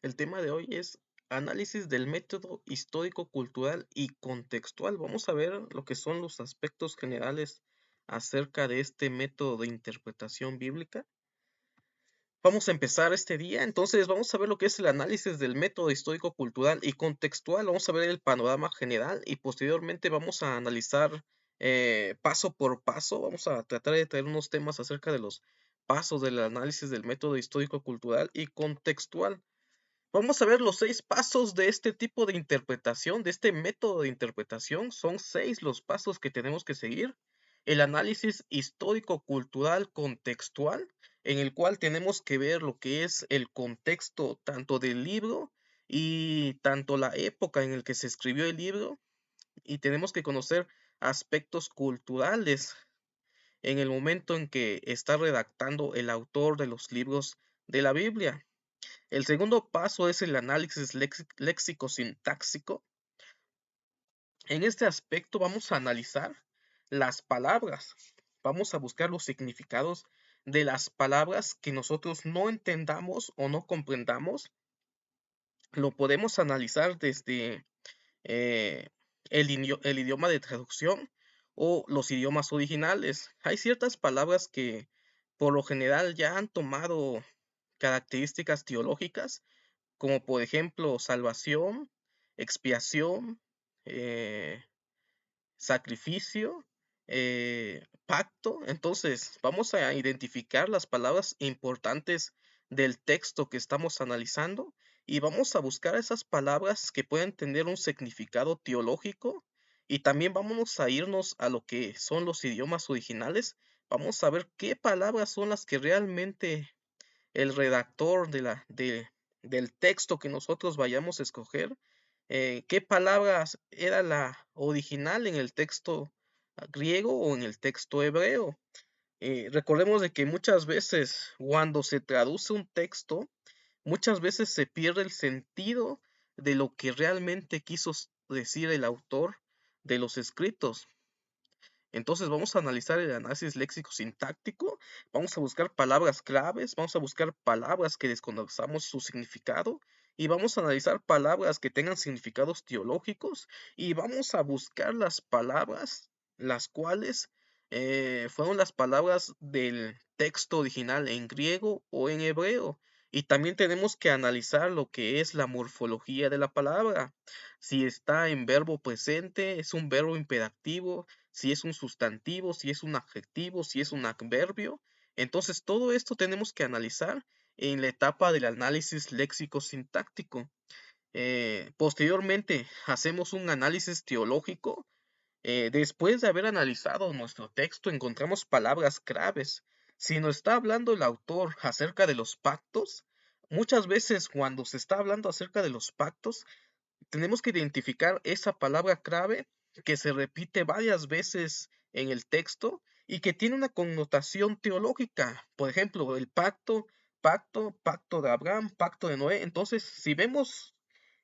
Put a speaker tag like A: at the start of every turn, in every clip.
A: El tema de hoy es análisis del método histórico, cultural y contextual. Vamos a ver lo que son los aspectos generales acerca de este método de interpretación bíblica. Vamos a empezar este día, entonces vamos a ver lo que es el análisis del método histórico, cultural y contextual. Vamos a ver el panorama general y posteriormente vamos a analizar paso por paso. Vamos a tratar de traer unos temas acerca de los pasos del análisis del método histórico, cultural y contextual. Vamos a ver los 6 pasos de este tipo de interpretación, de este método de interpretación. Son 6 los pasos que tenemos que seguir. El análisis histórico, cultural, contextual, en el cual tenemos que ver lo que es el contexto tanto del libro y tanto la época en el que se escribió el libro, y tenemos que conocer aspectos culturales en el momento en que está redactando el autor de los libros de la Biblia. El segundo paso es el análisis léxico-sintáxico. En este aspecto vamos a analizar las palabras. Vamos a buscar los significados de las palabras que nosotros no entendamos o no comprendamos. Lo podemos analizar desde eh, el idioma de traducción o los idiomas originales. Hay ciertas palabras que por lo general ya han tomado características teológicas, como por ejemplo salvación, expiación, eh, sacrificio, pacto. Entonces, vamos a identificar las palabras importantes del texto que estamos analizando y vamos a buscar esas palabras que pueden tener un significado teológico, y también vamos a irnos a lo que son los idiomas originales. Vamos a ver qué palabras son las que realmente el redactor del texto que nosotros vayamos a escoger, qué palabras era la original en el texto griego o en el texto hebreo. Recordemos de que muchas veces cuando se traduce un texto, muchas veces se pierde el sentido de lo que realmente quiso decir el autor de los escritos. Entonces vamos a analizar el análisis léxico sintáctico, vamos a buscar palabras claves, vamos a buscar palabras que desconozcamos su significado y vamos a analizar palabras que tengan significados teológicos, y vamos a buscar las palabras las cuales fueron las palabras del texto original en griego o en hebreo. Y también tenemos que analizar lo que es la morfología de la palabra. Si está en verbo presente, es un verbo imperativo, si es un sustantivo, si es un adjetivo, si es un adverbio. Entonces, todo esto tenemos que analizar en la etapa del análisis léxico-sintáctico. Posteriormente, hacemos un análisis teológico. Después de haber analizado nuestro texto, encontramos palabras claves. Si nos está hablando el autor acerca de los pactos, muchas veces cuando se está hablando acerca de los pactos, tenemos que identificar esa palabra clave que se repite varias veces en el texto y que tiene una connotación teológica. Por ejemplo, el pacto, pacto de Abraham, pacto de Noé. Entonces, si vemos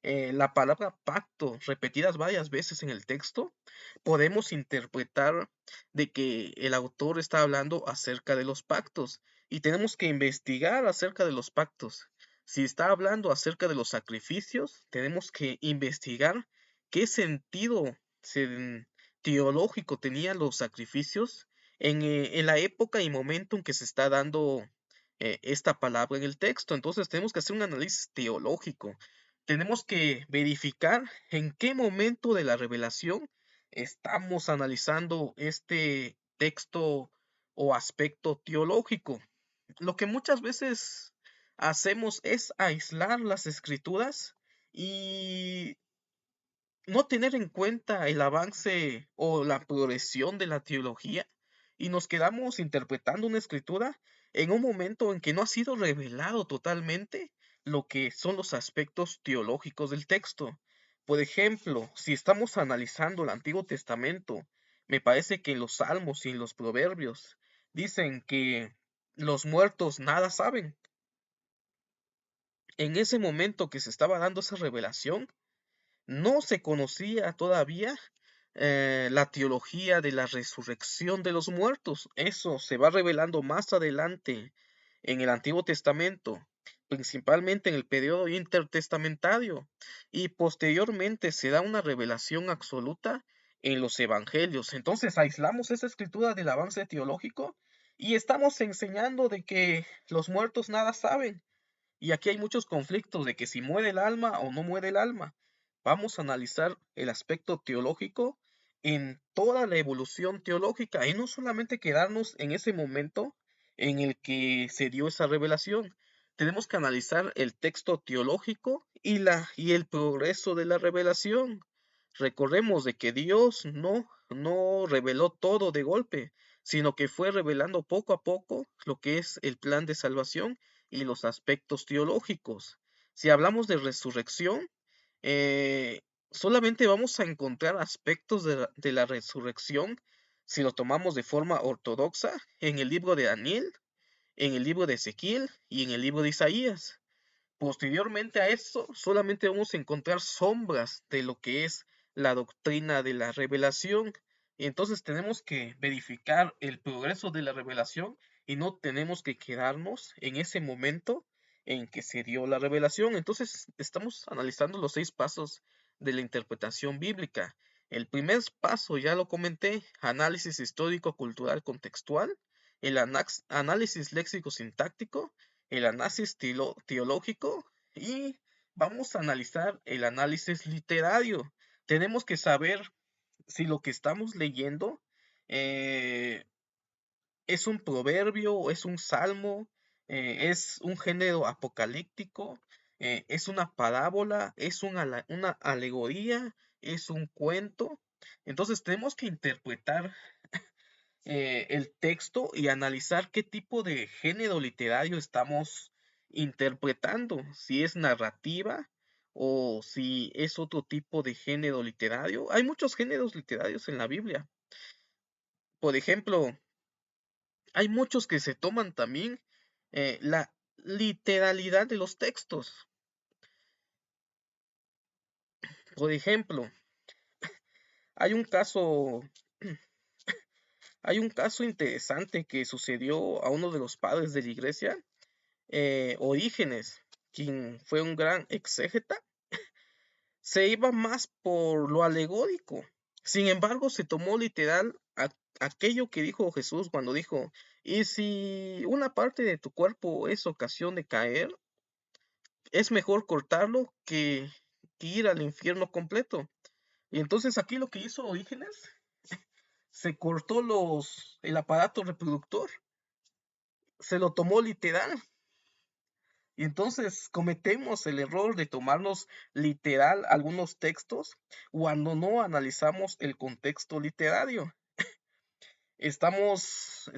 A: la palabra pacto repetidas varias veces en el texto, podemos interpretar de que el autor está hablando acerca de los pactos, y tenemos que investigar acerca de los pactos. Si está hablando acerca de los sacrificios, tenemos que investigar qué sentido teológico tenían los sacrificios en la época y momento en que se está dando esta palabra en el texto. Entonces tenemos que hacer un análisis teológico. Tenemos que verificar en qué momento de la revelación estamos analizando este texto o aspecto teológico. Lo que muchas veces hacemos es aislar las escrituras y no tener en cuenta el avance o la progresión de la teología, y nos quedamos interpretando una escritura en un momento en que no ha sido revelado totalmente lo que son los aspectos teológicos del texto. Por ejemplo, si estamos analizando el Antiguo Testamento, me parece que en los Salmos y en los Proverbios dicen que los muertos nada saben. En ese momento que se estaba dando esa revelación, no se conocía todavía la teología de la resurrección de los muertos. Eso se va revelando más adelante en el Antiguo Testamento. principalmente en el periodo intertestamentario, y posteriormente se da una revelación absoluta en los evangelios. Entonces aislamos esa escritura del avance teológico y estamos enseñando de que los muertos nada saben. Y aquí hay muchos conflictos de que si muere el alma o no muere el alma. Vamos a analizar el aspecto teológico en toda la evolución teológica y no solamente quedarnos en ese momento en el que se dio esa revelación. Tenemos que analizar el texto teológico y el progreso de la revelación. Recordemos de que Dios no reveló todo de golpe, sino que fue revelando poco a poco lo que es el plan de salvación y los aspectos teológicos. Si hablamos de resurrección, eh, solamente vamos a encontrar aspectos de la resurrección si lo tomamos de forma ortodoxa en el libro de Daniel, en el libro de Ezequiel y en el libro de Isaías. Posteriormente a eso, solamente vamos a encontrar sombras de lo que es la doctrina de la revelación. Y entonces tenemos que verificar el progreso de la revelación y no tenemos que quedarnos en ese momento en que se dio la revelación. Entonces estamos analizando los 6 pasos de la interpretación bíblica. El primer paso, ya lo comenté, análisis histórico-cultural contextual, el análisis léxico-sintáctico, el análisis teológico y vamos a analizar el análisis literario. Tenemos que saber si lo que estamos leyendo eh, es un proverbio, es un salmo, es un género apocalíptico, es una parábola, es una alegoría, es un cuento. Entonces tenemos que interpretar el texto y analizar qué tipo de género literario estamos interpretando, si es narrativa o si es otro tipo de género literario. Hay muchos géneros literarios en la Biblia. Por ejemplo, hay muchos que se toman también la literalidad de los textos. Por ejemplo, hay un caso, hay un caso interesante que sucedió a uno de los padres de la iglesia, Orígenes, quien fue un gran exégeta, se iba más por lo alegórico. Sin embargo, se tomó literal aquello que dijo Jesús cuando dijo, y si una parte de tu cuerpo es ocasión de caer, es mejor cortarlo que ir al infierno completo. Y entonces aquí lo que hizo Orígenes, se cortó el aparato reproductor, se lo tomó literal. Y entonces cometemos el error de tomarnos literal algunos textos cuando no analizamos el contexto literario. Estamos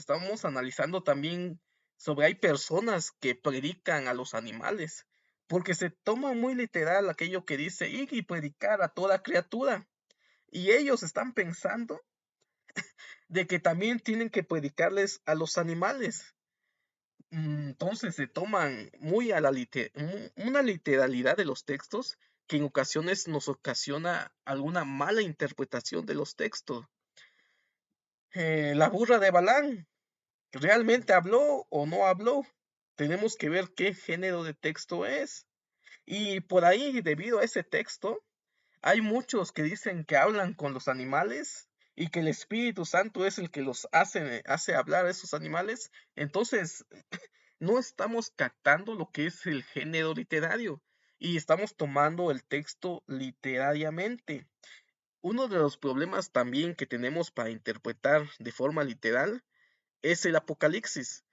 A: analizando también sobre hay personas que predican a los animales, porque se toma muy literal aquello que dice ir y predicar a toda criatura. Y ellos están pensando de que también tienen que predicarles a los animales. Entonces se toman muy a una literalidad de los textos que en ocasiones nos ocasiona alguna mala interpretación de los textos. La burra de Balán, ¿realmente habló o no habló? Tenemos que ver qué género de texto es. Y por ahí, debido a ese texto, hay muchos que dicen que hablan con los animales y que el Espíritu Santo es el que los hace hablar a esos animales. Entonces, no estamos captando lo que es el género literario y estamos tomando el texto literariamente. Uno de los problemas también que tenemos para interpretar de forma literal es el Apocalipsis.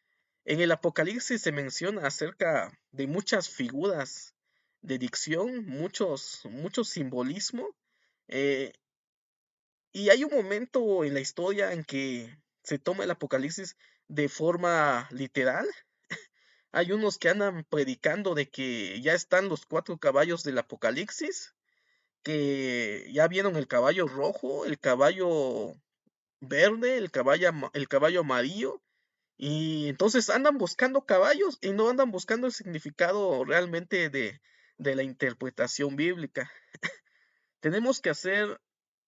A: En el Apocalipsis se menciona acerca de muchas figuras de dicción, mucho simbolismo, eh, y hay un momento en la historia en que se toma el Apocalipsis de forma literal. Hay unos que andan predicando de que ya están los 4 caballos del Apocalipsis, que ya vieron el caballo rojo, el caballo verde, el caballo amarillo, y entonces andan buscando caballos y no andan buscando el significado realmente de la interpretación bíblica. Tenemos que hacer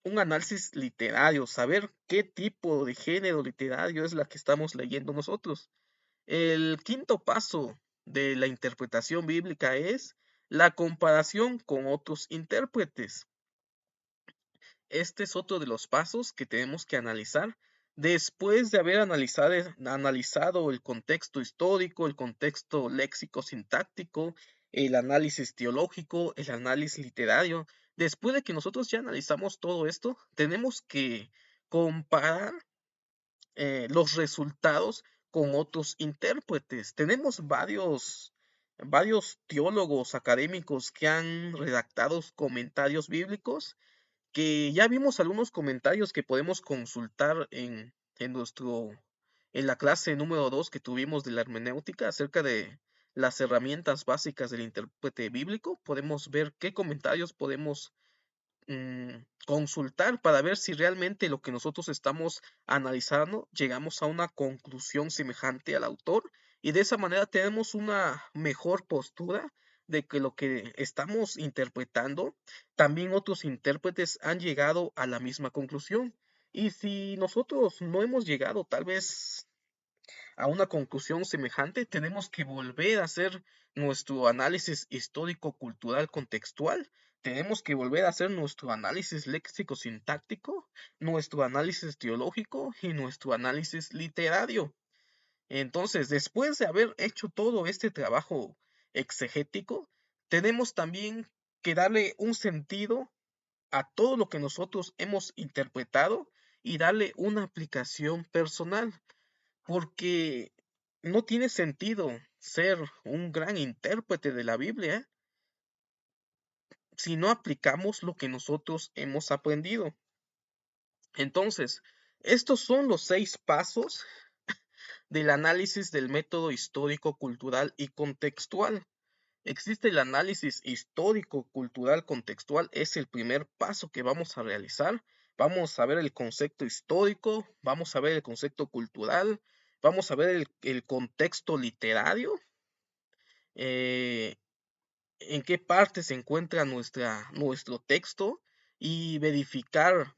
A: un análisis literario, saber qué tipo de género literario es la que estamos leyendo nosotros. El quinto paso de la interpretación bíblica es la comparación con otros intérpretes. Este es otro de los pasos que tenemos que analizar después de haber analizado el contexto histórico, el contexto léxico-sintáctico, el análisis teológico, el análisis literario. Después de que nosotros ya analizamos todo esto, tenemos que comparar los resultados con otros intérpretes. Tenemos varios teólogos académicos que han redactado comentarios bíblicos, que ya vimos algunos comentarios que podemos consultar en la clase número 2 que tuvimos de la hermenéutica acerca de las herramientas básicas del intérprete bíblico. Podemos ver qué comentarios podemos consultar para ver si realmente lo que nosotros estamos analizando llegamos a una conclusión semejante al autor, y de esa manera tenemos una mejor postura de que lo que estamos interpretando, también otros intérpretes han llegado a la misma conclusión. Y si nosotros no hemos llegado tal vez a una conclusión semejante, tenemos que volver a hacer nuestro análisis histórico-cultural contextual, tenemos que volver a hacer nuestro análisis léxico-sintáctico, nuestro análisis teológico y nuestro análisis literario. Entonces, después de haber hecho todo este trabajo exegético, tenemos también que darle un sentido a todo lo que nosotros hemos interpretado y darle una aplicación personal, porque no tiene sentido ser un gran intérprete de la Biblia si no aplicamos lo que nosotros hemos aprendido. Entonces, estos son los 6 pasos del análisis del método histórico, cultural y contextual. Existe el análisis histórico, cultural, contextual, es el primer paso que vamos a realizar. Vamos a ver el concepto histórico, vamos a ver el concepto cultural, vamos a ver el contexto literario, eh, en qué parte se encuentra nuestro texto, y verificar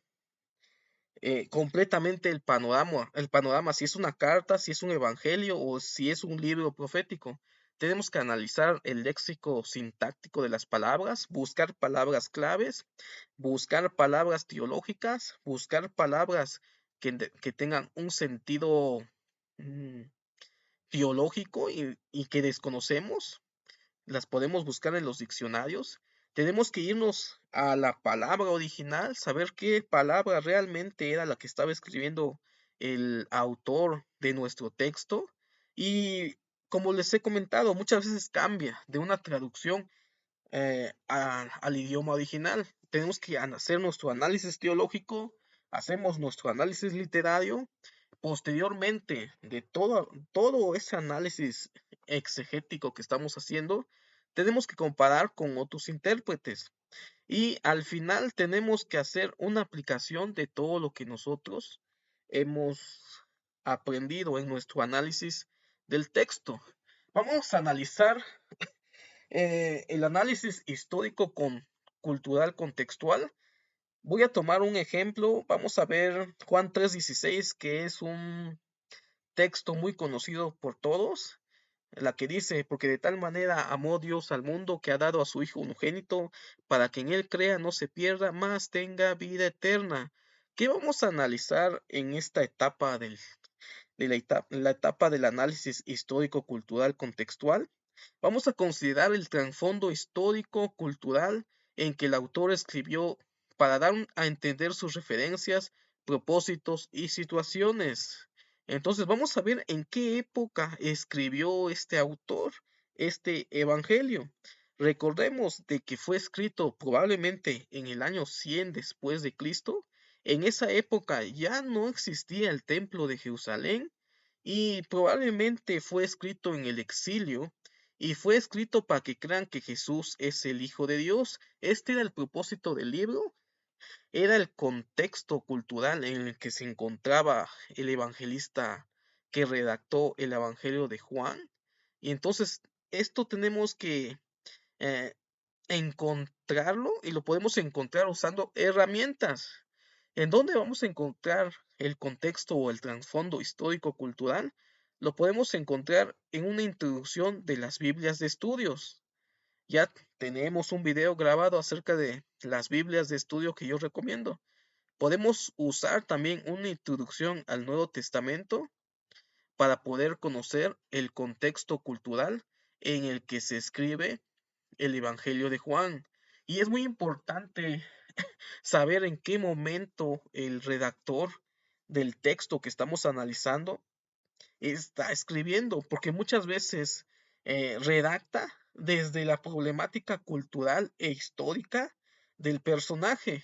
A: completamente el panorama, si es una carta, si es un evangelio o si es un libro profético. Tenemos que analizar el léxico sintáctico de las palabras, buscar palabras claves, buscar palabras teológicas, buscar palabras que tengan un sentido mm, teológico y que desconocemos, las podemos buscar en los diccionarios. Tenemos que irnos a la palabra original, saber qué palabra realmente era la que estaba escribiendo el autor de nuestro texto. Y como les he comentado, muchas veces cambia de una traducción al idioma original. Tenemos que hacer nuestro análisis teológico, hacemos nuestro análisis literario. Posteriormente de todo ese análisis exegético que estamos haciendo, tenemos que comparar con otros intérpretes. Y al final tenemos que hacer una aplicación de todo lo que nosotros hemos aprendido en nuestro análisis del texto. Vamos a analizar el análisis histórico cultural contextual. Voy a tomar un ejemplo. Vamos a ver Juan 3:16, que es un texto muy conocido por todos, la que dice: porque de tal manera amó Dios al mundo que ha dado a su Hijo unigénito, para que en él crea, no se pierda, mas tenga vida eterna. ¿Qué vamos a analizar en esta etapa la etapa del análisis histórico cultural contextual? Vamos a considerar el trasfondo histórico cultural en que el autor escribió para dar a entender sus referencias, propósitos y situaciones. Entonces vamos a ver en qué época escribió este autor este evangelio. Recordemos de que fue escrito probablemente en el año 100 después de Cristo. En esa época ya no existía el templo de Jerusalén y probablemente fue escrito en el exilio, y fue escrito para que crean que Jesús es el Hijo de Dios. Este era el propósito del libro, era el contexto cultural en el que se encontraba el evangelista que redactó el Evangelio de Juan. Y entonces esto tenemos que eh, encontrarlo, y lo podemos encontrar usando herramientas. ¿En dónde vamos a encontrar el contexto o el trasfondo histórico cultural? lo podemos encontrar en una introducción de las Biblias de estudios. Ya tenemos un video grabado acerca de las Biblias de estudio que yo recomiendo. Podemos usar también una introducción al Nuevo Testamento para poder conocer el contexto cultural en el que se escribe el Evangelio de Juan. Y es muy importante saber en qué momento el redactor del texto que estamos analizando está escribiendo, porque muchas veces redacta desde la problemática cultural e histórica del personaje.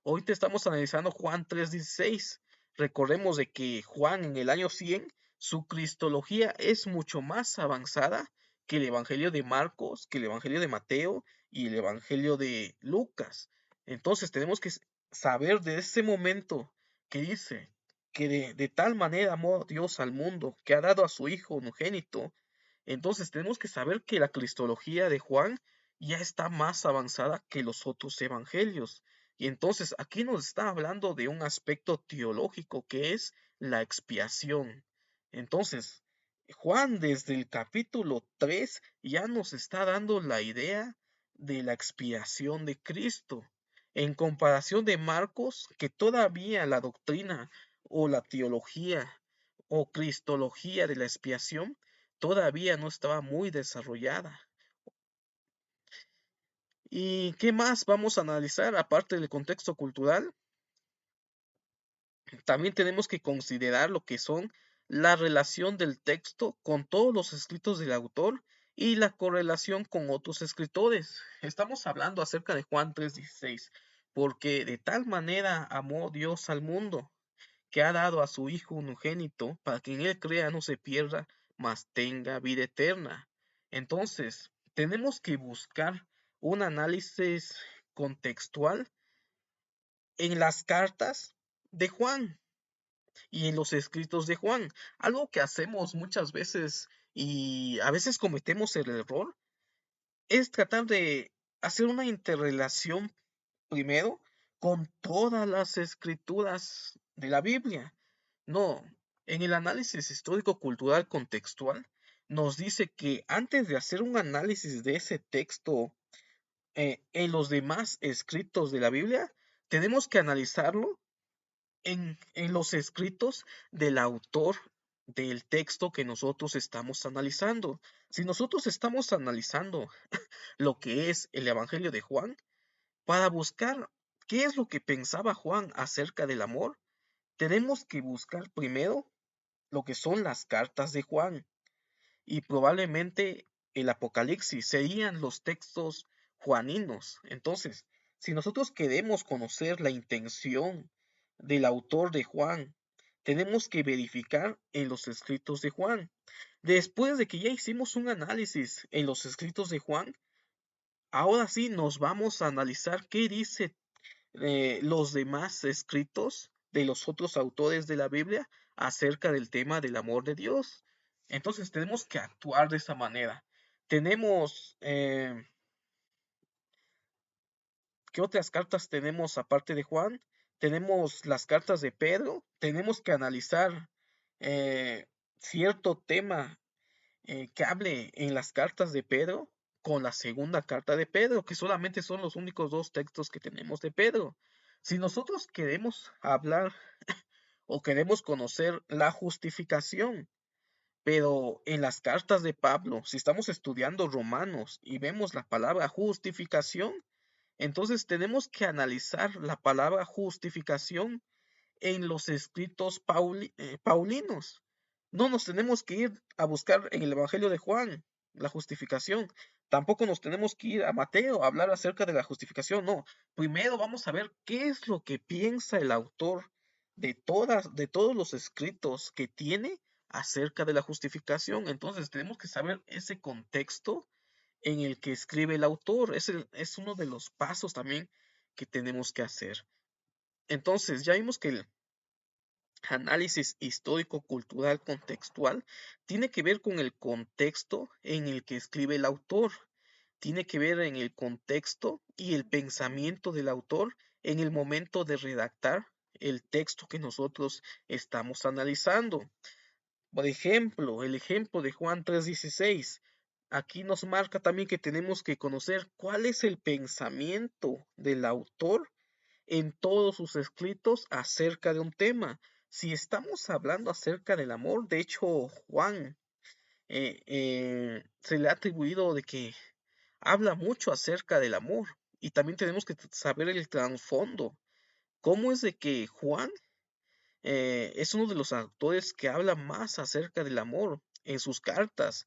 A: Hoy te estamos analizando Juan 3:16. Recordemos de que Juan en el año 100, su cristología es mucho más avanzada que el Evangelio de Marcos, que el Evangelio de Mateo y el Evangelio de Lucas. Entonces tenemos que saber de ese momento que dice que de tal manera amó Dios al mundo, que ha dado a su Hijo unigénito. Entonces tenemos que saber que la cristología de Juan ya está más avanzada que los otros evangelios. Y entonces aquí nos está hablando de un aspecto teológico que es la expiación. Entonces, Juan desde el capítulo 3 ya nos está dando la idea de la expiación de Cristo. En comparación de Marcos, que todavía la doctrina o la teología o cristología de la expiación todavía no estaba muy desarrollada. ¿Y qué más vamos a analizar aparte del contexto cultural? También tenemos que considerar lo que son la relación del texto con todos los escritos del autor y la correlación con otros escritores. Estamos hablando acerca de Juan 3:16, porque de tal manera amó Dios al mundo, que ha dado a su Hijo unigénito, para que en él crea no se pierda, mas tenga vida eterna. Entonces, tenemos que buscar un análisis contextual en las cartas de Juan y en los escritos de Juan. Algo que hacemos muchas veces y a veces cometemos el error es tratar de hacer una interrelación primero con todas las escrituras de la Biblia. No, en el análisis histórico-cultural contextual nos dice que antes de hacer un análisis de ese texto en los demás escritos de la Biblia, tenemos que analizarlo en los escritos del autor del texto que nosotros estamos analizando. Si nosotros estamos analizando lo que es el Evangelio de Juan, para buscar qué es lo que pensaba Juan acerca del amor, tenemos que buscar primero lo que son las cartas de Juan y probablemente el Apocalipsis serían los textos juaninos. Entonces, si nosotros queremos conocer la intención del autor de Juan, tenemos que verificar en los escritos de Juan. Después de que ya hicimos un análisis en los escritos de Juan, ahora sí nos vamos a analizar qué dice los demás escritos de los otros autores de la Biblia acerca del tema del amor de Dios. Entonces tenemos que actuar de esa manera. Tenemos, ¿qué otras cartas tenemos aparte de Juan? Tenemos las cartas de Pedro. Tenemos que analizar cierto tema que hable en las cartas de Pedro con la segunda carta de Pedro, que solamente son los únicos dos textos que tenemos de Pedro. Si nosotros queremos hablar o queremos conocer la justificación, pero en las cartas de Pablo, si estamos estudiando Romanos y vemos la palabra justificación, entonces tenemos que analizar la palabra justificación en los escritos paulinos. No nos tenemos que ir a buscar en el Evangelio de Juan la justificación. Tampoco nos tenemos que ir a Mateo a hablar acerca de la justificación. No, primero vamos a ver qué es lo que piensa el autor de todos los escritos que tiene acerca de la justificación. Entonces tenemos que saber ese contexto en el que escribe el autor. Es uno de los pasos también que tenemos que hacer. Entonces, ya vimos que el análisis histórico-cultural contextual tiene que ver con el contexto en el que escribe el autor, tiene que ver en el contexto y el pensamiento del autor en el momento de redactar el texto que nosotros estamos analizando. Por ejemplo, el ejemplo de Juan 3:16. Aquí nos marca también que tenemos que conocer cuál es el pensamiento del autor en todos sus escritos acerca de un tema. Si estamos hablando acerca del amor, de hecho, Juan se le ha atribuido de que habla mucho acerca del amor y también tenemos que saber el trasfondo. ¿Cómo es de que Juan es uno de los autores que habla más acerca del amor en sus cartas,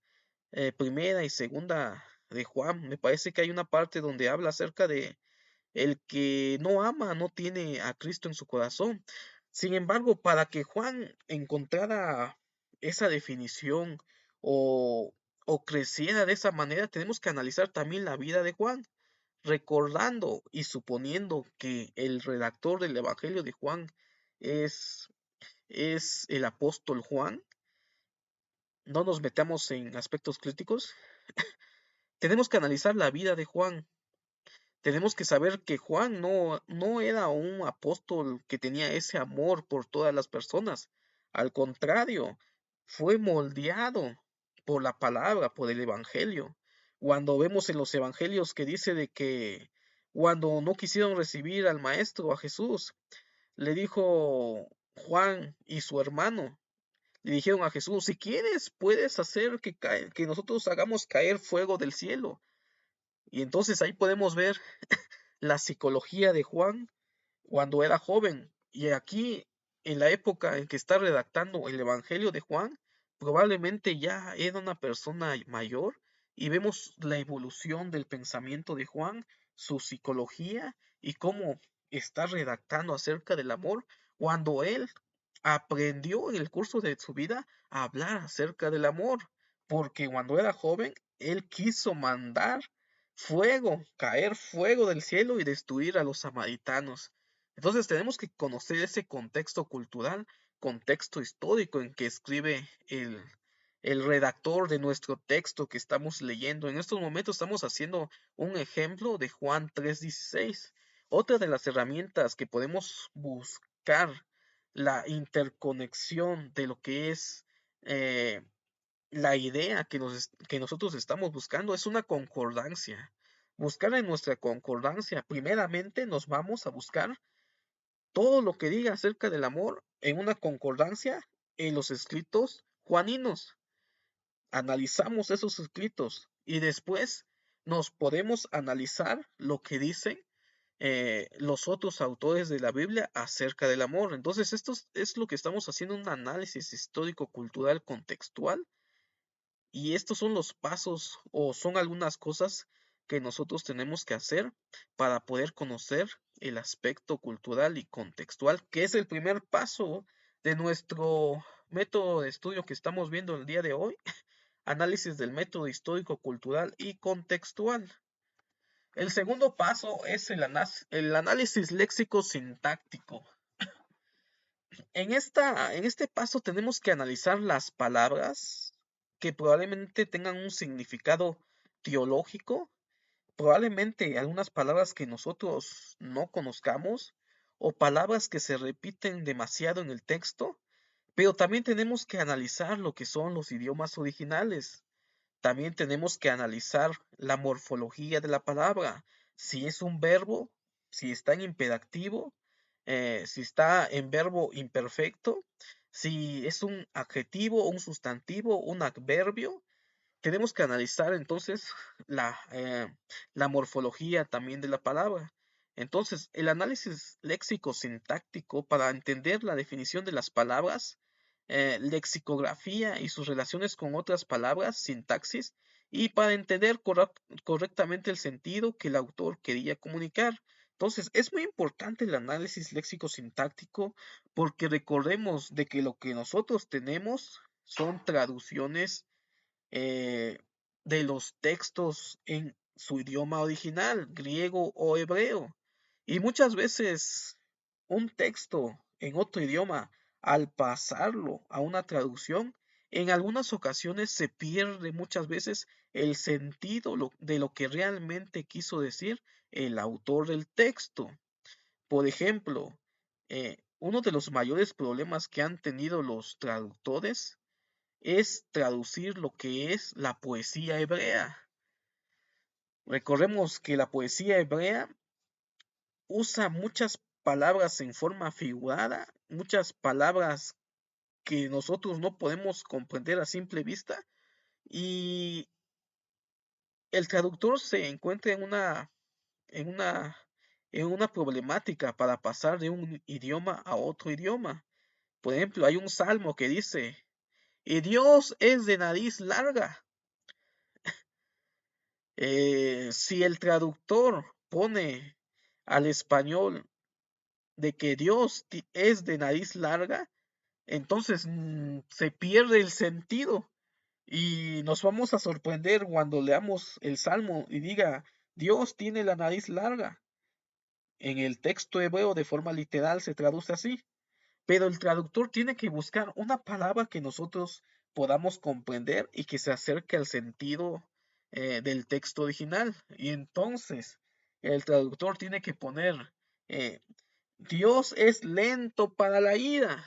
A: primera y segunda de Juan? Me parece que hay una parte donde habla acerca de el que no ama no tiene a Cristo en su corazón. Sin embargo, para que Juan encontrara esa definición o, o creciera de esa manera, tenemos que analizar también la vida de Juan, recordando y suponiendo que el redactor del Evangelio de Juan es, es el apóstol Juan. No nos metamos en aspectos críticos. Tenemos que analizar la vida de Juan. Tenemos que saber que Juan no era un apóstol que tenía ese amor por todas las personas. Al contrario, fue moldeado por la palabra, por el evangelio. Cuando vemos en los evangelios que dice de que cuando no quisieron recibir al maestro, a Jesús, le dijo Juan y su hermano, le dijeron a Jesús, si quieres, puedes hacer que nosotros hagamos caer fuego del cielo. Y entonces ahí podemos ver la psicología de Juan cuando era joven. Y aquí, en la época en que está redactando el Evangelio de Juan, probablemente ya era una persona mayor y vemos la evolución del pensamiento de Juan, su psicología y cómo está redactando acerca del amor cuando él aprendió en el curso de su vida a hablar acerca del amor, porque cuando era joven, él quiso mandar fuego, caer fuego del cielo y destruir a los samaritanos. Entonces tenemos que conocer ese contexto cultural, contexto histórico en que escribe el redactor de nuestro texto que estamos leyendo. En estos momentos estamos haciendo un ejemplo de Juan 3:16. Otra de las herramientas que podemos buscar la interconexión de lo que es eh, la idea que nosotros estamos buscando es una concordancia. Buscar en nuestra concordancia, primeramente nos vamos a buscar todo lo que diga acerca del amor en una concordancia en los escritos juaninos. Analizamos esos escritos y después nos podemos analizar lo que dicen los otros autores de la Biblia acerca del amor. Entonces, es lo que estamos haciendo, un análisis histórico-cultural contextual y estos son los pasos o son algunas cosas que nosotros tenemos que hacer para poder conocer el aspecto cultural y contextual, que es el primer paso de nuestro método de estudio que estamos viendo el día de hoy, análisis del método histórico, cultural y contextual. El segundo paso es el análisis léxico sintáctico. En este paso tenemos que analizar las palabras que probablemente tengan un significado teológico, probablemente algunas palabras que nosotros no conozcamos o palabras que se repiten demasiado en el texto, pero también tenemos que analizar lo que son los idiomas originales. También tenemos que analizar la morfología de la palabra, si es un verbo, si está en imperativo, si está en verbo imperfecto, si es un adjetivo, un sustantivo, un adverbio. Tenemos que analizar entonces la morfología también de la palabra. Entonces, el análisis léxico sintáctico para entender la definición de las palabras, lexicografía y sus relaciones con otras palabras, sintaxis, y para entender correctamente el sentido que el autor quería comunicar. Entonces, es muy importante el análisis léxico sintáctico porque recordemos de que lo que nosotros tenemos son traducciones eh, de los textos en su idioma original, griego o hebreo. Y muchas veces un texto en otro idioma, al pasarlo a una traducción, en algunas ocasiones se pierde muchas veces el sentido de lo que realmente quiso decir el autor del texto. Por ejemplo, uno de los mayores problemas que han tenido los traductores es traducir lo que es la poesía hebrea. Recordemos que la poesía hebrea usa muchas palabras en forma figurada, muchas palabras que nosotros no podemos comprender a simple vista, y el traductor se encuentra en una, en una problemática para pasar de un idioma a otro idioma. Por ejemplo, hay un salmo que dice, y Dios es de nariz larga. Si el traductor pone al español de que Dios es de nariz larga, entonces se pierde el sentido y nos vamos a sorprender cuando leamos el salmo y diga, Dios tiene la nariz larga. En el texto hebreo de forma literal se traduce así, pero el traductor tiene que buscar una palabra que nosotros podamos comprender y que se acerque al sentido del texto original. Y entonces el traductor tiene que poner, eh, Dios es lento para la ira,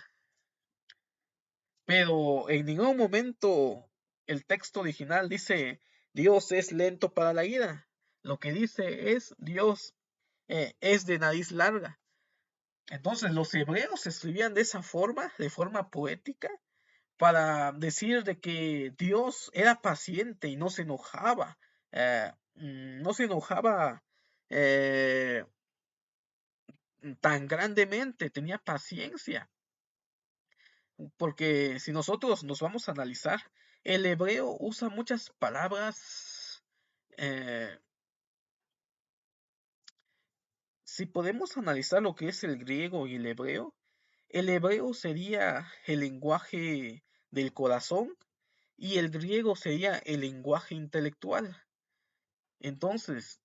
A: pero en ningún momento el texto original dice, Dios es lento para la ira. Lo que dice es, Dios es de nariz larga. Entonces los hebreos escribían de forma poética, para decir de que Dios era paciente y no se enojaba, no se enojaba eh, tan grandemente, tenía paciencia, porque si nosotros nos vamos a analizar, el hebreo usa muchas palabras, eh, si podemos analizar lo que es el griego y el hebreo sería el lenguaje del corazón y el griego sería el lenguaje intelectual. Entonces,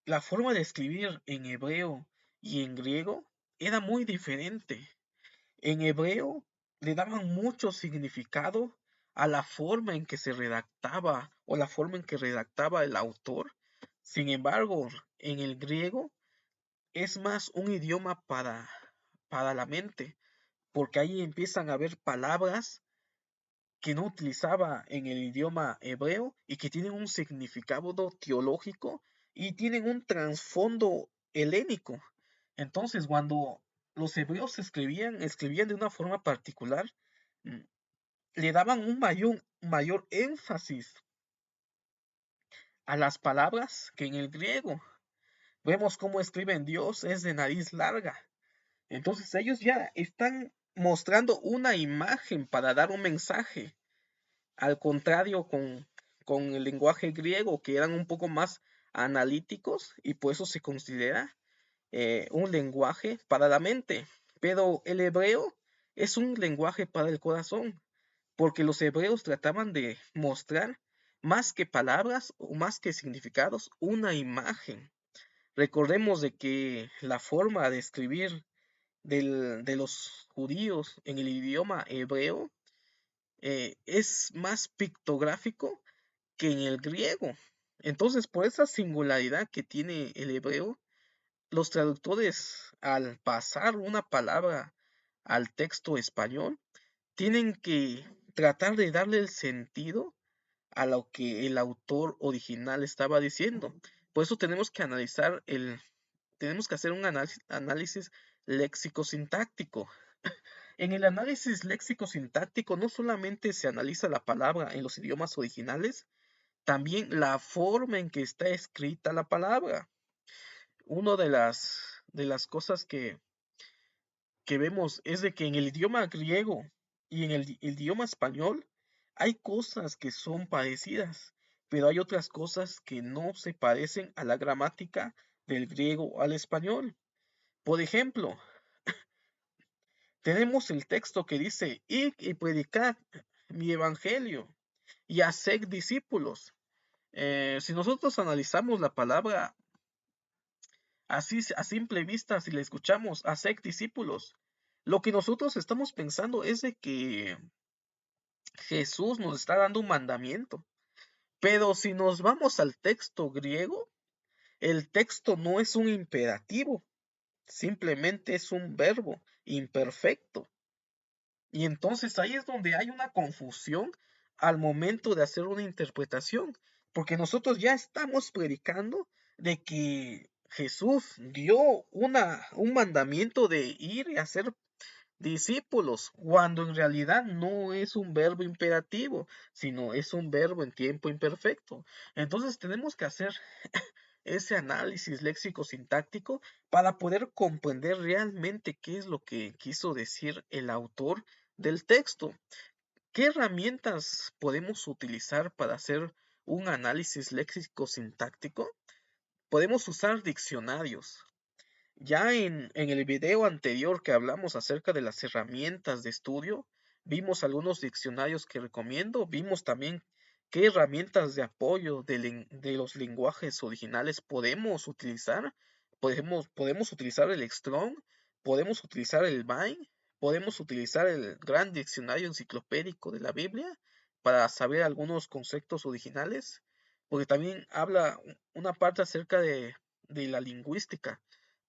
A: la forma de escribir en hebreo y en griego era muy diferente. En hebreo le daban mucho significado a la forma en que se redactaba o la forma en que redactaba el autor. Sin embargo, en el griego es más un idioma para la mente, porque ahí empiezan a haber palabras que no utilizaba en el idioma hebreo y que tienen un significado teológico y tienen un trasfondo helénico. Entonces, cuando los hebreos escribían de una forma particular, mm, le daban un mayor énfasis a las palabras que en el griego. Vemos cómo escriben Dios es de nariz larga. Entonces ellos ya están mostrando una imagen para dar un mensaje. Al contrario con el lenguaje griego, que eran un poco más analíticos y por eso se considera un lenguaje para la mente. Pero el hebreo es un lenguaje para el corazón, porque los hebreos trataban de mostrar más que palabras o más que significados, una imagen. Recordemos de que la forma de escribir de los judíos en el idioma hebreo es más pictográfico que en el griego. Entonces, por esa singularidad que tiene el hebreo, los traductores, al pasar una palabra al texto español, tienen que tratar de darle el sentido a lo que el autor original estaba diciendo. Por eso tenemos que hacer un análisis léxico-sintáctico. En el análisis léxico-sintáctico no solamente se analiza la palabra en los idiomas originales, también la forma en que está escrita la palabra. Una de las cosas que vemos es de que en el idioma griego y en el idioma español hay cosas que son parecidas, pero hay otras cosas que no se parecen a la gramática del griego al español. Por ejemplo, tenemos el texto que dice, id y predicad mi evangelio y haced discípulos. Si nosotros analizamos la palabra así a simple vista, si le escuchamos, haced discípulos, lo que nosotros estamos pensando es de que Jesús nos está dando un mandamiento. Pero si nos vamos al texto griego, el texto no es un imperativo, simplemente es un verbo imperfecto. Y entonces ahí es donde hay una confusión al momento de hacer una interpretación, porque nosotros ya estamos predicando de que Jesús dio un mandamiento de ir y hacer discípulos, cuando en realidad no es un verbo imperativo, sino es un verbo en tiempo imperfecto. Entonces tenemos que hacer ese análisis léxico-sintáctico para poder comprender realmente qué es lo que quiso decir el autor del texto. ¿Qué herramientas podemos utilizar para hacer un análisis léxico-sintáctico? Podemos usar diccionarios. Ya en el video anterior que hablamos acerca de las herramientas de estudio, vimos algunos diccionarios que recomiendo, vimos también qué herramientas de apoyo de los lenguajes originales podemos utilizar. Podemos utilizar el Strong, podemos utilizar el Vine, podemos utilizar el gran diccionario enciclopédico de la Biblia para saber algunos conceptos originales, porque también habla una parte acerca de la lingüística.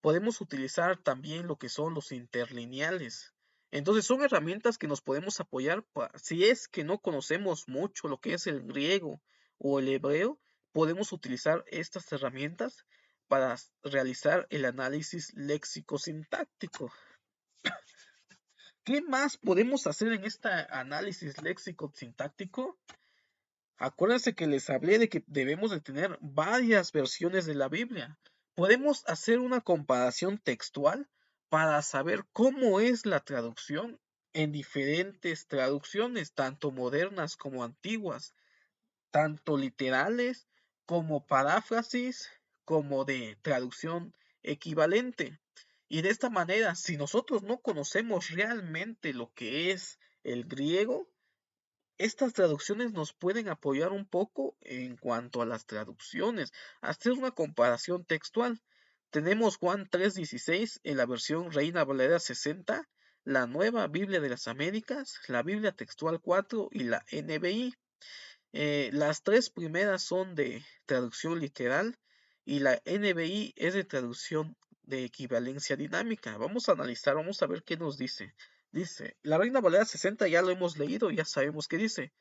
A: Podemos utilizar también lo que son los interlineales. Entonces son herramientas que nos podemos apoyar si es que no conocemos mucho lo que es el griego o el hebreo, podemos utilizar estas herramientas para realizar el análisis léxico-sintáctico. ¿Qué más podemos hacer en este análisis léxico-sintáctico? Acuérdense que les hablé de que debemos de tener varias versiones de la Biblia. Podemos hacer una comparación textual para saber cómo es la traducción en diferentes traducciones, tanto modernas como antiguas, tanto literales como paráfrasis, como de traducción equivalente. Y de esta manera, si nosotros no conocemos realmente lo que es el griego, estas traducciones nos pueden apoyar un poco en cuanto a las traducciones. Hacer una comparación textual. Tenemos Juan 3:16 en la versión Reina Valera 60, la Nueva Biblia de las Américas, la Biblia Textual 4 y la NBI. Las tres primeras son de traducción literal y la NBI es de traducción de equivalencia dinámica. Vamos a analizar, vamos a ver qué nos dice. Dice, la Reina Valera 60 ya lo hemos leído, ya sabemos qué dice.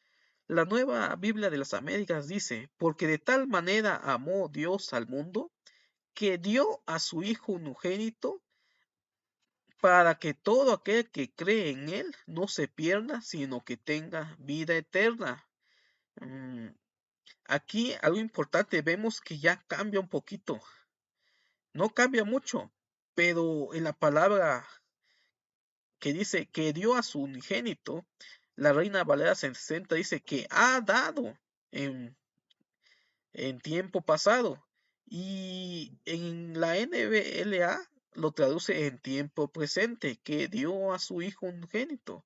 A: La Nueva Biblia de las Américas dice, porque de tal manera amó Dios al mundo, que dio a su Hijo unigénito, para que todo aquel que cree en Él no se pierda, sino que tenga vida eterna. Mm, Aquí algo importante, vemos que ya cambia un poquito. No cambia mucho, pero en la palabra que dice que dio a su unigénito, la Reina Valera 60 dice que ha dado en, en tiempo pasado. Y en la NBLA lo traduce en tiempo presente, que dio a su Hijo unigénito,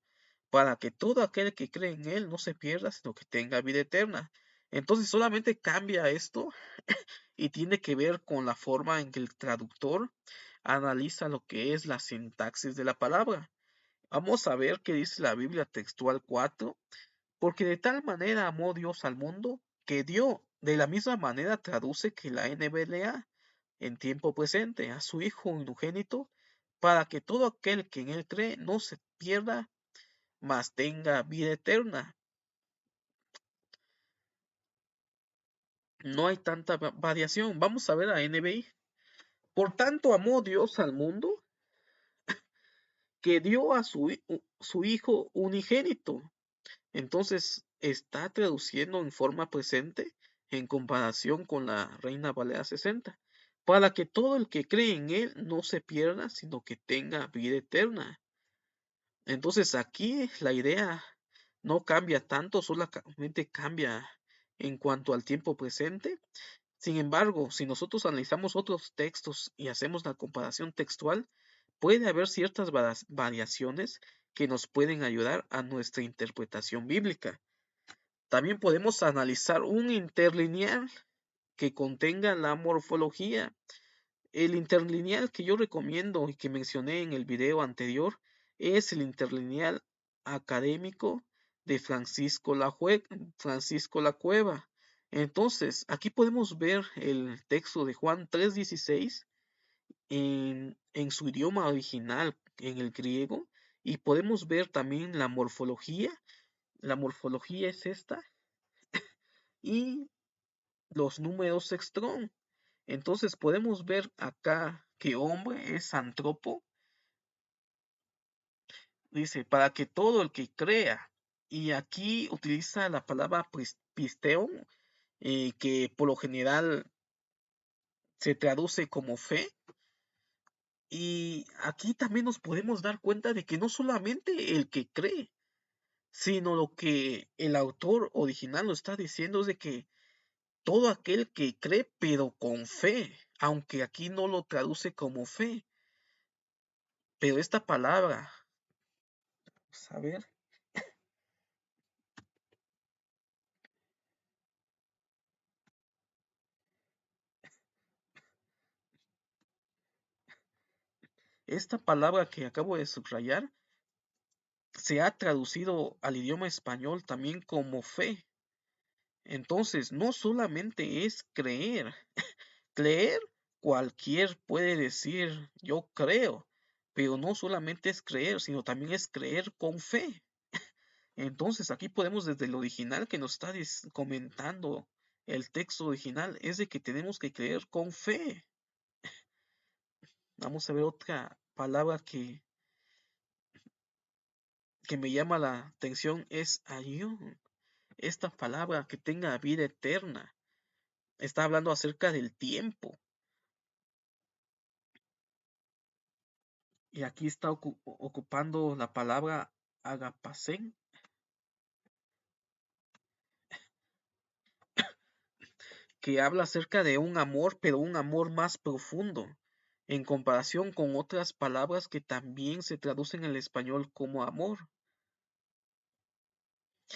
A: para que todo aquel que cree en Él no se pierda, sino que tenga vida eterna. Entonces solamente cambia esto y tiene que ver con la forma en que el traductor analiza lo que es la sintaxis de la palabra. Vamos a ver qué dice la Biblia textual 4, porque de tal manera amó Dios al mundo que dio, de la misma manera traduce que la NBLA en tiempo presente a su Hijo unigénito, para que todo aquel que en él cree no se pierda, mas tenga vida eterna. No hay tanta variación. Vamos a ver a NBI. Por tanto amó Dios al mundo que dio a su Hijo unigénito. Entonces está traduciendo en forma presente en comparación con la Reina Valera 60, para que todo el que cree en Él no se pierda, sino que tenga vida eterna. Entonces aquí la idea no cambia tanto, solamente cambia en cuanto al tiempo presente. Sin embargo, si nosotros analizamos otros textos y hacemos la comparación textual, puede haber ciertas variaciones que nos pueden ayudar a nuestra interpretación bíblica. También podemos analizar un interlineal que contenga la morfología. El interlineal que yo recomiendo y que mencioné en el video anterior es el interlineal académico de Francisco La Cueva. Entonces, aquí podemos ver el texto de Juan 3:16 en su idioma original, en el griego, y podemos ver también la morfología La morfología es esta y los números Strong. Entonces podemos ver acá que hombre es antropo. Dice, para que todo el que crea. Y aquí utiliza la palabra pisteo, que por lo general se traduce como fe. Y aquí también nos podemos dar cuenta de que no solamente el que cree, sino lo que el autor original lo está diciendo es de que todo aquel que cree, pero con fe, aunque aquí no lo traduce como fe, pero esta palabra, vamos a ver, esta palabra que acabo de subrayar se ha traducido al idioma español también como fe. Entonces, no solamente es creer, creer, cualquier puede decir yo creo, pero no solamente es creer, sino también es creer con fe. Entonces, aquí podemos desde el original que nos está comentando el texto original, es de que tenemos que creer con fe. Vamos a ver otra palabra que me llama la atención, es ayun. Esta palabra que tenga vida eterna. Está hablando acerca del tiempo. Y aquí está ocupando la palabra agapacén, que habla acerca de un amor, pero un amor más profundo, en comparación con otras palabras que también se traducen en el español como amor.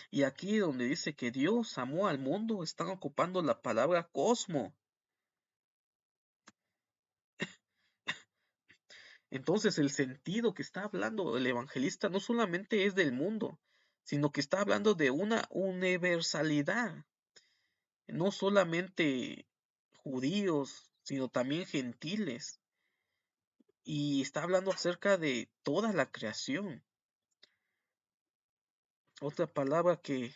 A: Y aquí donde dice que Dios amó al mundo, están ocupando la palabra cosmo. Entonces el sentido que está hablando el evangelista no solamente es del mundo, sino que está hablando de una universalidad, no solamente judíos, sino también gentiles, y está hablando acerca de toda la creación. Otra palabra que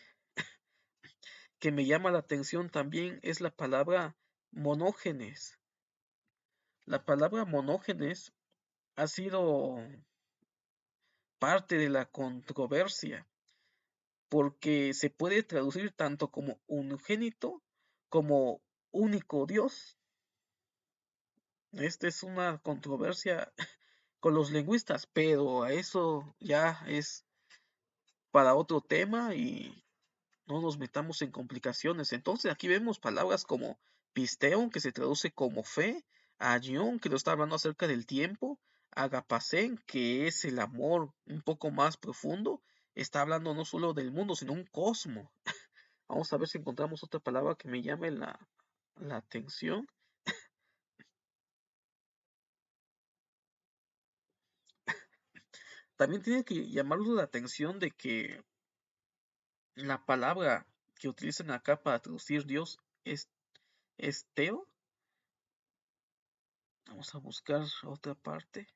A: me llama la atención también es la palabra monógenes. La palabra monógenes ha sido parte de la controversia, porque se puede traducir tanto como unigénito como único Dios. Esta es una controversia con los lingüistas, pero eso ya es para otro tema y no nos metamos en complicaciones. Entonces aquí vemos palabras como pisteon, que se traduce como fe, agion, que lo está hablando acerca del tiempo, agapacén, que es el amor un poco más profundo, está hablando no solo del mundo, sino un cosmo. Vamos a ver si encontramos otra palabra que me llame la atención. También tiene que llamarnos la atención de que la palabra que utilizan acá para traducir Dios es Teo. Vamos a buscar otra parte.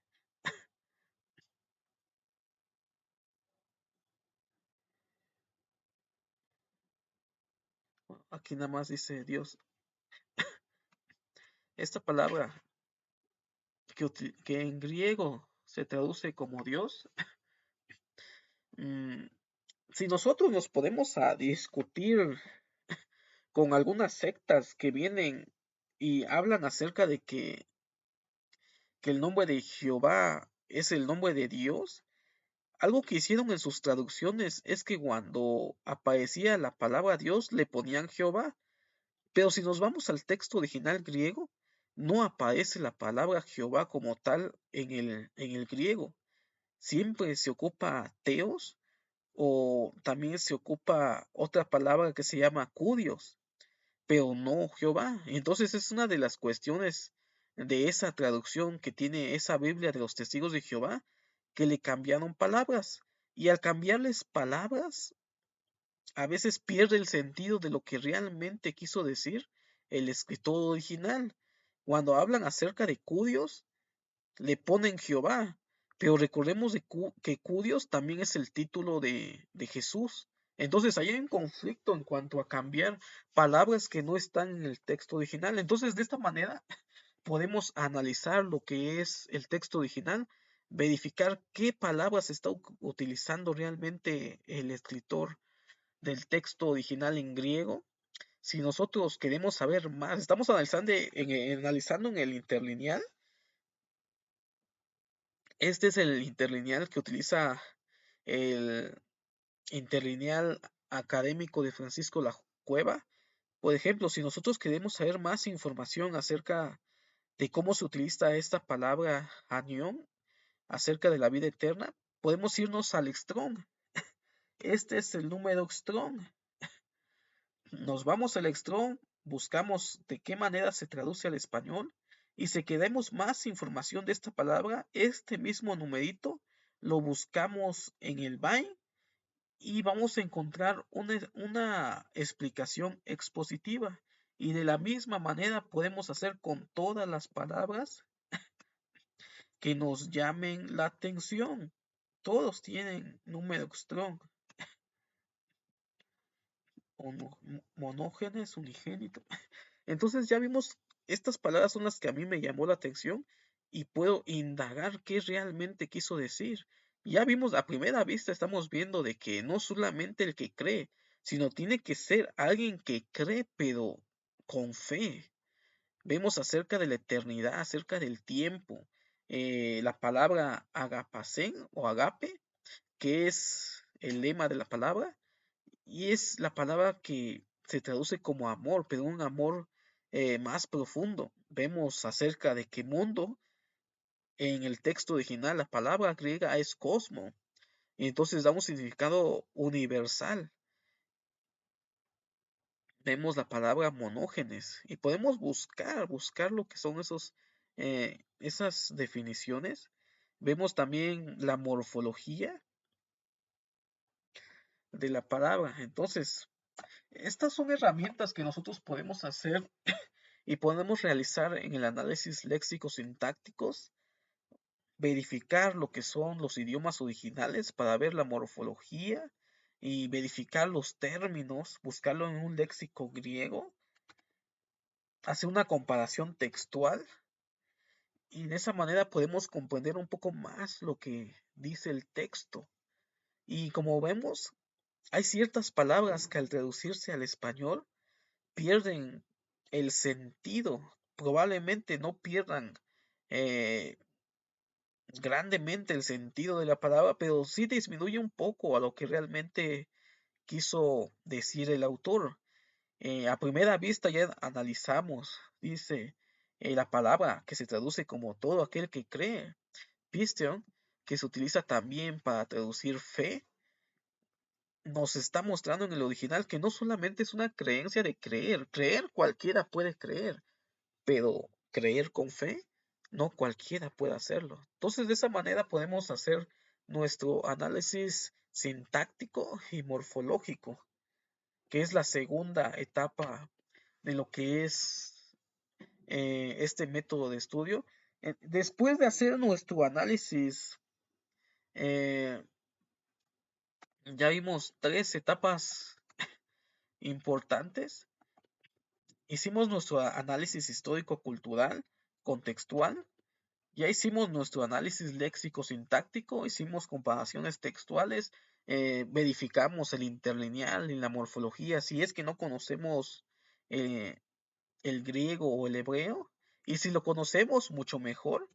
A: Aquí nada más dice Dios. Esta palabra que en griego se traduce como Dios, mm, si nosotros nos podemos a discutir con algunas sectas que vienen y hablan acerca de que el nombre de Jehová es el nombre de Dios, algo que hicieron en sus traducciones es que cuando aparecía la palabra Dios le ponían Jehová, pero si nos vamos al texto original griego, no aparece la palabra Jehová como tal en el griego. Siempre se ocupa teos o también se ocupa otra palabra que se llama cudios, pero no Jehová. Entonces es una de las cuestiones de esa traducción que tiene esa Biblia de los testigos de Jehová, que le cambiaron palabras. Y al cambiarles palabras, a veces pierde el sentido de lo que realmente quiso decir el escritor original. Cuando hablan acerca de cudios, le ponen Jehová, pero recordemos que cudios también es el título de Jesús. Entonces, ahí hay un conflicto en cuanto a cambiar palabras que no están en el texto original. Entonces, de esta manera podemos analizar lo que es el texto original, verificar qué palabras está utilizando realmente el escritor del texto original en griego. Si nosotros queremos saber más, estamos analizando en el interlineal. Este es el interlineal que utiliza el interlineal académico de Francisco La Cueva. Por ejemplo, si nosotros queremos saber más información acerca de cómo se utiliza esta palabra anión, acerca de la vida eterna, podemos irnos al Strong. Este es el número Strong. Nos vamos al Strong, buscamos de qué manera se traduce al español y si queremos más información de esta palabra, este mismo numerito lo buscamos en el Vine y vamos a encontrar una explicación expositiva. Y de la misma manera podemos hacer con todas las palabras que nos llamen la atención. Todos tienen número strong, monógenes, unigénito. Entonces ya vimos, estas palabras son las que a mí me llamó la atención y puedo indagar qué realmente quiso decir. Ya vimos, a primera vista estamos viendo de que no solamente el que cree, sino tiene que ser alguien que cree, pero con fe. Vemos acerca de la eternidad, acerca del tiempo. La palabra agapacén o agape, que es el lema de la palabra, y es la palabra que se traduce como amor, pero un amor más profundo. Vemos acerca de que mundo, en el texto original, la palabra griega es cosmo, y entonces da un significado universal. Vemos la palabra monógenes y podemos buscar lo que son esas definiciones. Vemos también la morfología de la palabra. Entonces, estas son herramientas que nosotros podemos hacer y podemos realizar en el análisis léxico-sintácticos, verificar lo que son los idiomas originales para ver la morfología y verificar los términos, buscarlo en un léxico griego, hacer una comparación textual y de esa manera podemos comprender un poco más lo que dice el texto. Y como vemos, hay ciertas palabras que al traducirse al español pierden el sentido. Probablemente no pierdan eh, grandemente el sentido de la palabra, pero sí disminuye un poco a lo que realmente quiso decir el autor. A primera vista ya analizamos, dice la palabra que se traduce como todo aquel que cree, pistion, que se utiliza también para traducir fe, nos está mostrando en el original que no solamente es una creencia de creer, creer cualquiera puede creer, pero creer con fe, no cualquiera puede hacerlo. Entonces, de esa manera podemos hacer nuestro análisis sintáctico y morfológico, que es la segunda etapa de lo que es este método de estudio. Después de hacer nuestro análisis, eh, ya vimos tres etapas importantes. Hicimos nuestro análisis histórico-cultural, contextual. Ya hicimos nuestro análisis léxico-sintáctico, hicimos comparaciones textuales, verificamos el interlineal y la morfología, si es que no conocemos eh, el griego o el hebreo, y si lo conocemos, mucho mejor.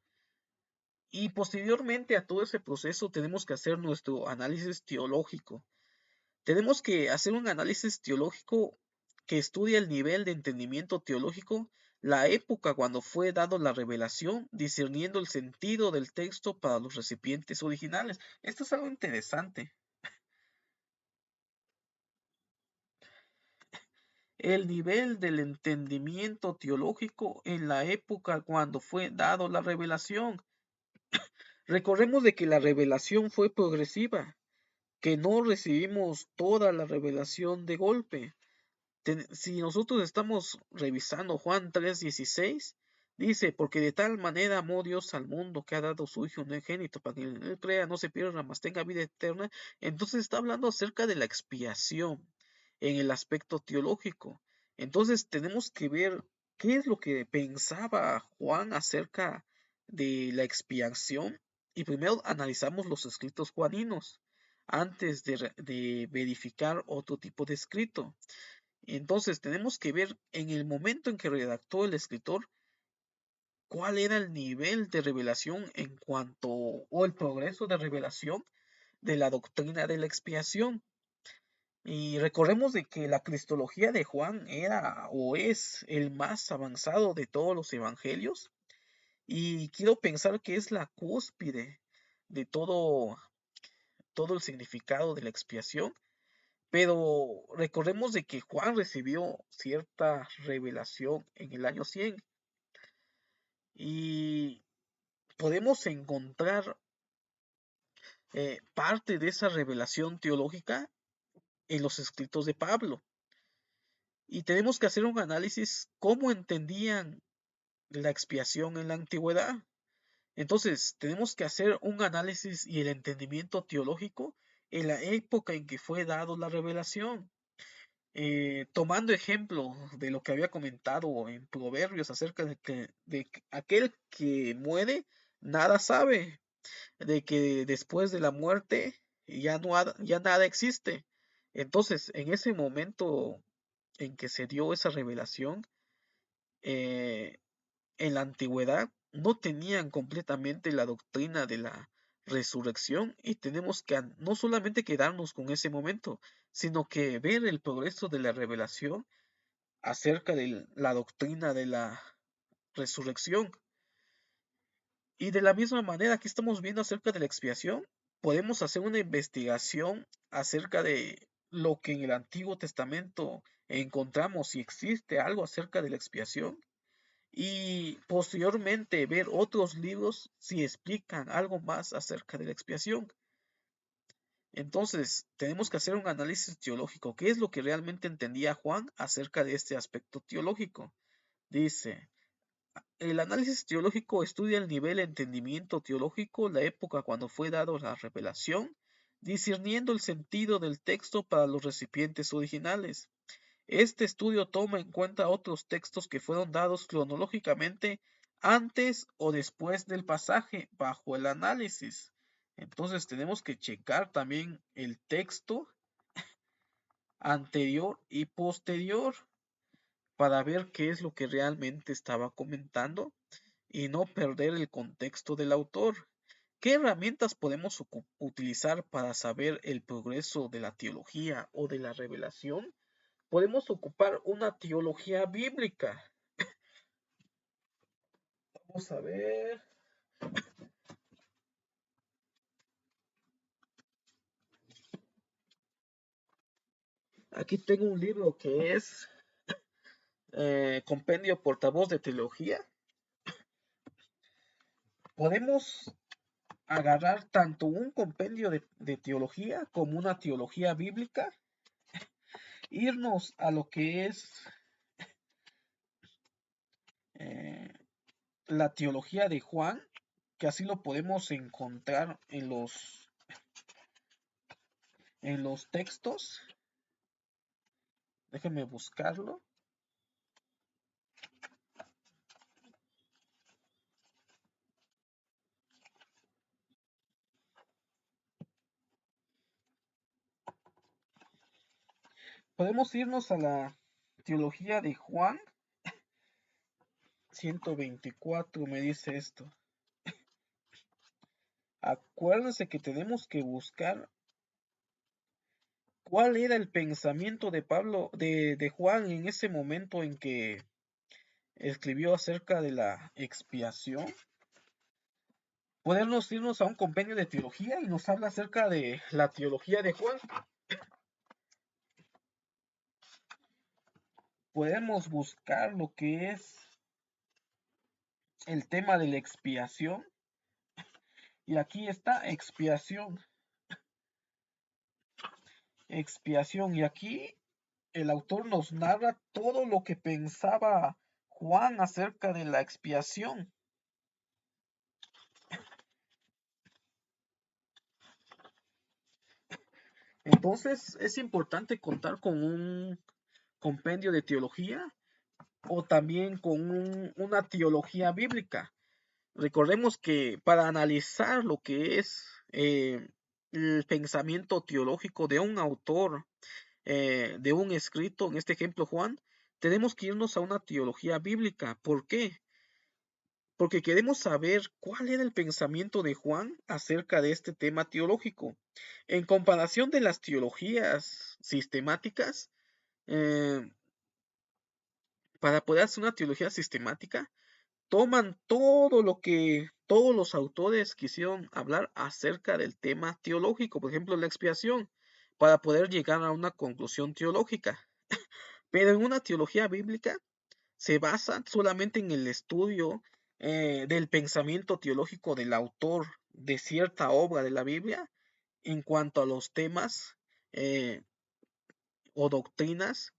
A: Y posteriormente a todo ese proceso tenemos que hacer nuestro análisis teológico. Tenemos que hacer un análisis teológico que estudie el nivel de entendimiento teológico, la época cuando fue dado la revelación, discerniendo el sentido del texto para los recipientes originales. Esto es algo interesante. El nivel del entendimiento teológico en la época cuando fue dado la revelación. Recordemos de que la revelación fue progresiva, que no recibimos toda la revelación de golpe. Si nosotros estamos revisando Juan 3:16, Dice, porque de tal manera amó Dios al mundo que ha dado su Hijo unigénito para que en él crea, no se pierda, mas tenga vida eterna. Entonces está hablando acerca de la expiación en el aspecto teológico. Entonces tenemos que ver qué es lo que pensaba Juan acerca de la expiación. Y primero analizamos los escritos juaninos antes de verificar otro tipo de escrito. Entonces tenemos que ver en el momento en que redactó el escritor cuál era el nivel de revelación en cuanto, o el progreso de revelación de la doctrina de la expiación. Y recordemos de que la cristología de Juan era o es el más avanzado de todos los evangelios, y quiero pensar que es la cúspide de todo el significado de la expiación. Pero recordemos de que Juan recibió cierta revelación en el año 100 y podemos encontrar parte de esa revelación teológica en los escritos de Pablo. Y tenemos que hacer un análisis cómo entendían la expiación en la antigüedad. Entonces, tenemos que hacer un análisis y el entendimiento teológico en la época en que fue dado la revelación. Tomando ejemplo de lo que había comentado en Proverbios acerca de que aquel que muere nada sabe, de que después de la muerte ya nada existe. Entonces, en ese momento en que se dio esa revelación, eh, en la antigüedad no tenían completamente la doctrina de la resurrección, y tenemos que no solamente quedarnos con ese momento, sino que ver el progreso de la revelación acerca de la doctrina de la resurrección. Y de la misma manera que estamos viendo acerca de la expiación, podemos hacer una investigación acerca de lo que en el Antiguo Testamento encontramos, si existe algo acerca de la expiación, y posteriormente ver otros libros si explican algo más acerca de la expiación. Entonces, tenemos que hacer un análisis teológico. ¿Qué es lo que realmente entendía Juan acerca de este aspecto teológico? Dice, el análisis teológico estudia el nivel de entendimiento teológico, la época cuando fue dado la revelación, discerniendo el sentido del texto para los recipientes originales. Este estudio toma en cuenta otros textos que fueron dados cronológicamente antes o después del pasaje bajo el análisis. Entonces tenemos que checar también el texto anterior y posterior para ver qué es lo que realmente estaba comentando y no perder el contexto del autor. ¿Qué herramientas podemos utilizar para saber el progreso de la teología o de la revelación? Podemos ocupar una teología bíblica. Vamos a ver. Aquí tengo un libro que es Compendio Portavoz de Teología. Podemos agarrar tanto un compendio de teología como una teología bíblica, irnos a lo que es eh, la teología de Juan, que así lo podemos encontrar en los textos. Déjenme buscarlo. Podemos irnos a la teología de Juan 124, me dice esto. Acuérdense que tenemos que buscar cuál era el pensamiento de Pablo, de Juan en ese momento en que escribió acerca de la expiación. Podemos irnos a un compendio de teología y nos habla acerca de la teología de Juan. Podemos buscar lo que es el tema de la expiación. Y aquí está expiación. Expiación. Y aquí el autor nos narra todo lo que pensaba Juan acerca de la expiación. Entonces es importante contar con un compendio de teología o también con una teología bíblica. Recordemos que para analizar lo que es el pensamiento teológico de un autor, de un escrito, en este ejemplo Juan, tenemos que irnos a una teología bíblica. ¿Por qué? Porque queremos saber cuál era el pensamiento de Juan acerca de este tema teológico. En comparación de las teologías sistemáticas, eh, para poder hacer una teología sistemática, toman todo lo que todos los autores quisieron hablar acerca del tema teológico, por ejemplo, la expiación, para poder llegar a una conclusión teológica. Pero en una teología bíblica se basa solamente en el estudio del pensamiento teológico del autor de cierta obra de la Biblia en cuanto a los temas eh, o doctrinas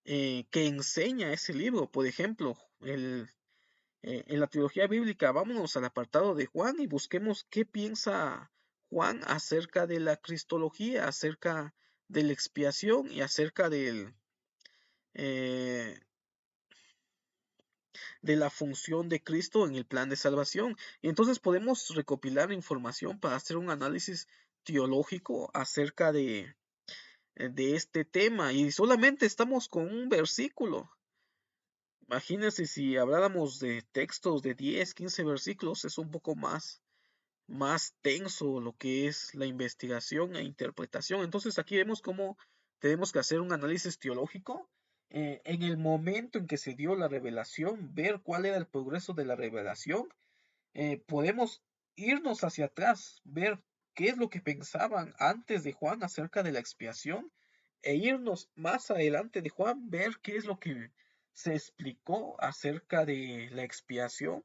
A: que enseña ese libro. Por ejemplo, en la teología bíblica, vámonos al apartado de Juan y busquemos qué piensa Juan acerca de la cristología, acerca de la expiación y acerca eh, de la función de Cristo en el plan de salvación. Y entonces podemos recopilar información para hacer un análisis teológico acerca de este tema. Y solamente estamos con un versículo. Imagínense si habláramos de textos de 10, 15 versículos, es un poco más tenso lo que es la investigación e interpretación. Entonces aquí vemos cómo tenemos que hacer un análisis teológico en el momento en que se dio la revelación, ver cuál era el progreso de la revelación. Podemos irnos hacia atrás, ver qué es lo que pensaban antes de Juan acerca de la expiación e irnos más adelante de Juan, ver qué es lo que se explicó acerca de la expiación.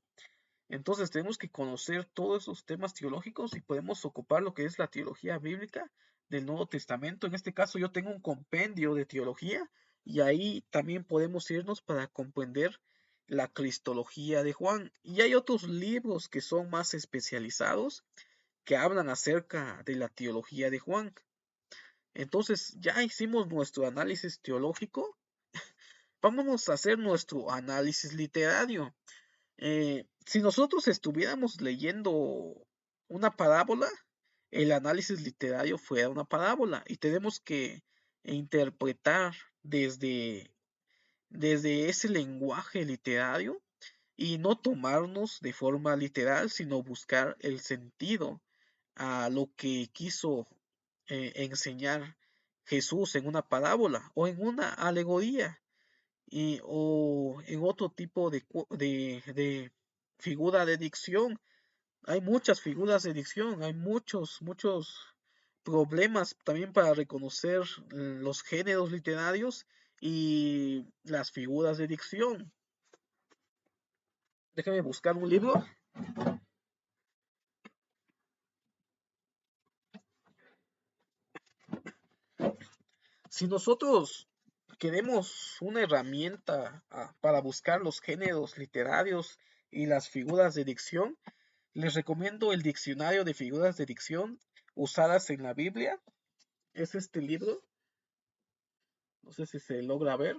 A: Entonces tenemos que conocer todos esos temas teológicos y podemos ocupar lo que es la teología bíblica del Nuevo Testamento. En este caso yo tengo un compendio de teología y ahí también podemos irnos para comprender la cristología de Juan. Y hay otros libros que son más especializados que hablan acerca de la teología de Juan. Entonces ya hicimos nuestro análisis teológico. Vámonos a hacer nuestro análisis literario. Si nosotros estuviéramos leyendo una parábola, el análisis literario fuera una parábola y tenemos que interpretar desde ese lenguaje literario y no tomarnos de forma literal, sino buscar el sentido a lo que quiso enseñar Jesús en una parábola o en una alegoría o en otro tipo de figura de dicción. Hay muchas figuras de dicción, hay muchos problemas también para reconocer los géneros literarios y las figuras de dicción. Déjame buscar un libro. Si nosotros queremos una herramienta para buscar los géneros literarios y las figuras de dicción, les recomiendo el diccionario de figuras de dicción usadas en la Biblia. Es este libro. No sé si se logra ver.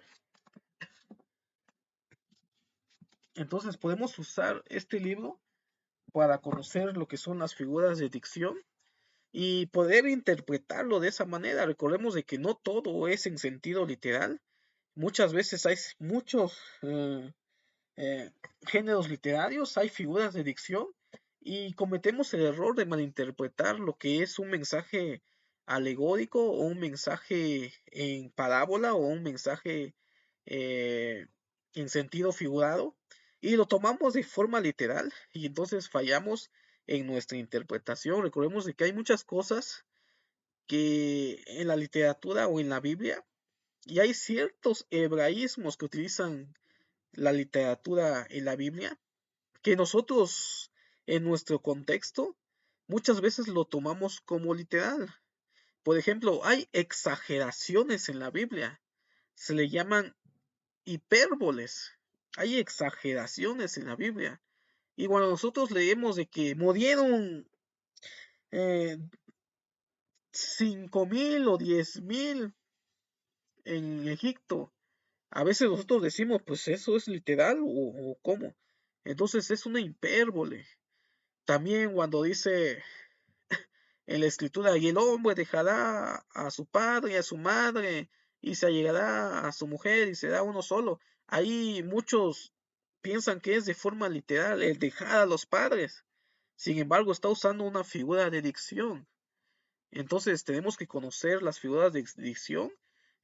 A: Entonces podemos usar este libro para conocer lo que son las figuras de dicción y poder interpretarlo de esa manera. Recordemos de que no todo es en sentido literal. Muchas veces hay muchos eh, géneros literarios, hay figuras de dicción y cometemos el error de malinterpretar lo que es un mensaje alegórico o un mensaje en parábola o un mensaje eh, en sentido figurado y lo tomamos de forma literal y entonces fallamos en nuestra interpretación. Recordemos de que hay muchas cosas que en la literatura o en la Biblia y hay ciertos hebraísmos que utilizan la literatura en la Biblia, que nosotros en nuestro contexto muchas veces lo tomamos como literal. Por ejemplo, hay exageraciones en la Biblia, se le llaman hipérboles. Hay exageraciones en la Biblia. Y cuando nosotros leemos de que murieron eh, 5,000 o 10,000 en Egipto, a veces nosotros decimos, pues eso es literal o cómo. Entonces es una hipérbole. También cuando dice en la escritura, y el hombre dejará a su padre y a su madre, y se allegará a su mujer, y será uno solo. Ahí muchos piensan que es de forma literal el dejar a los padres. Sin embargo, está usando una figura de dicción. Entonces tenemos que conocer las figuras de dicción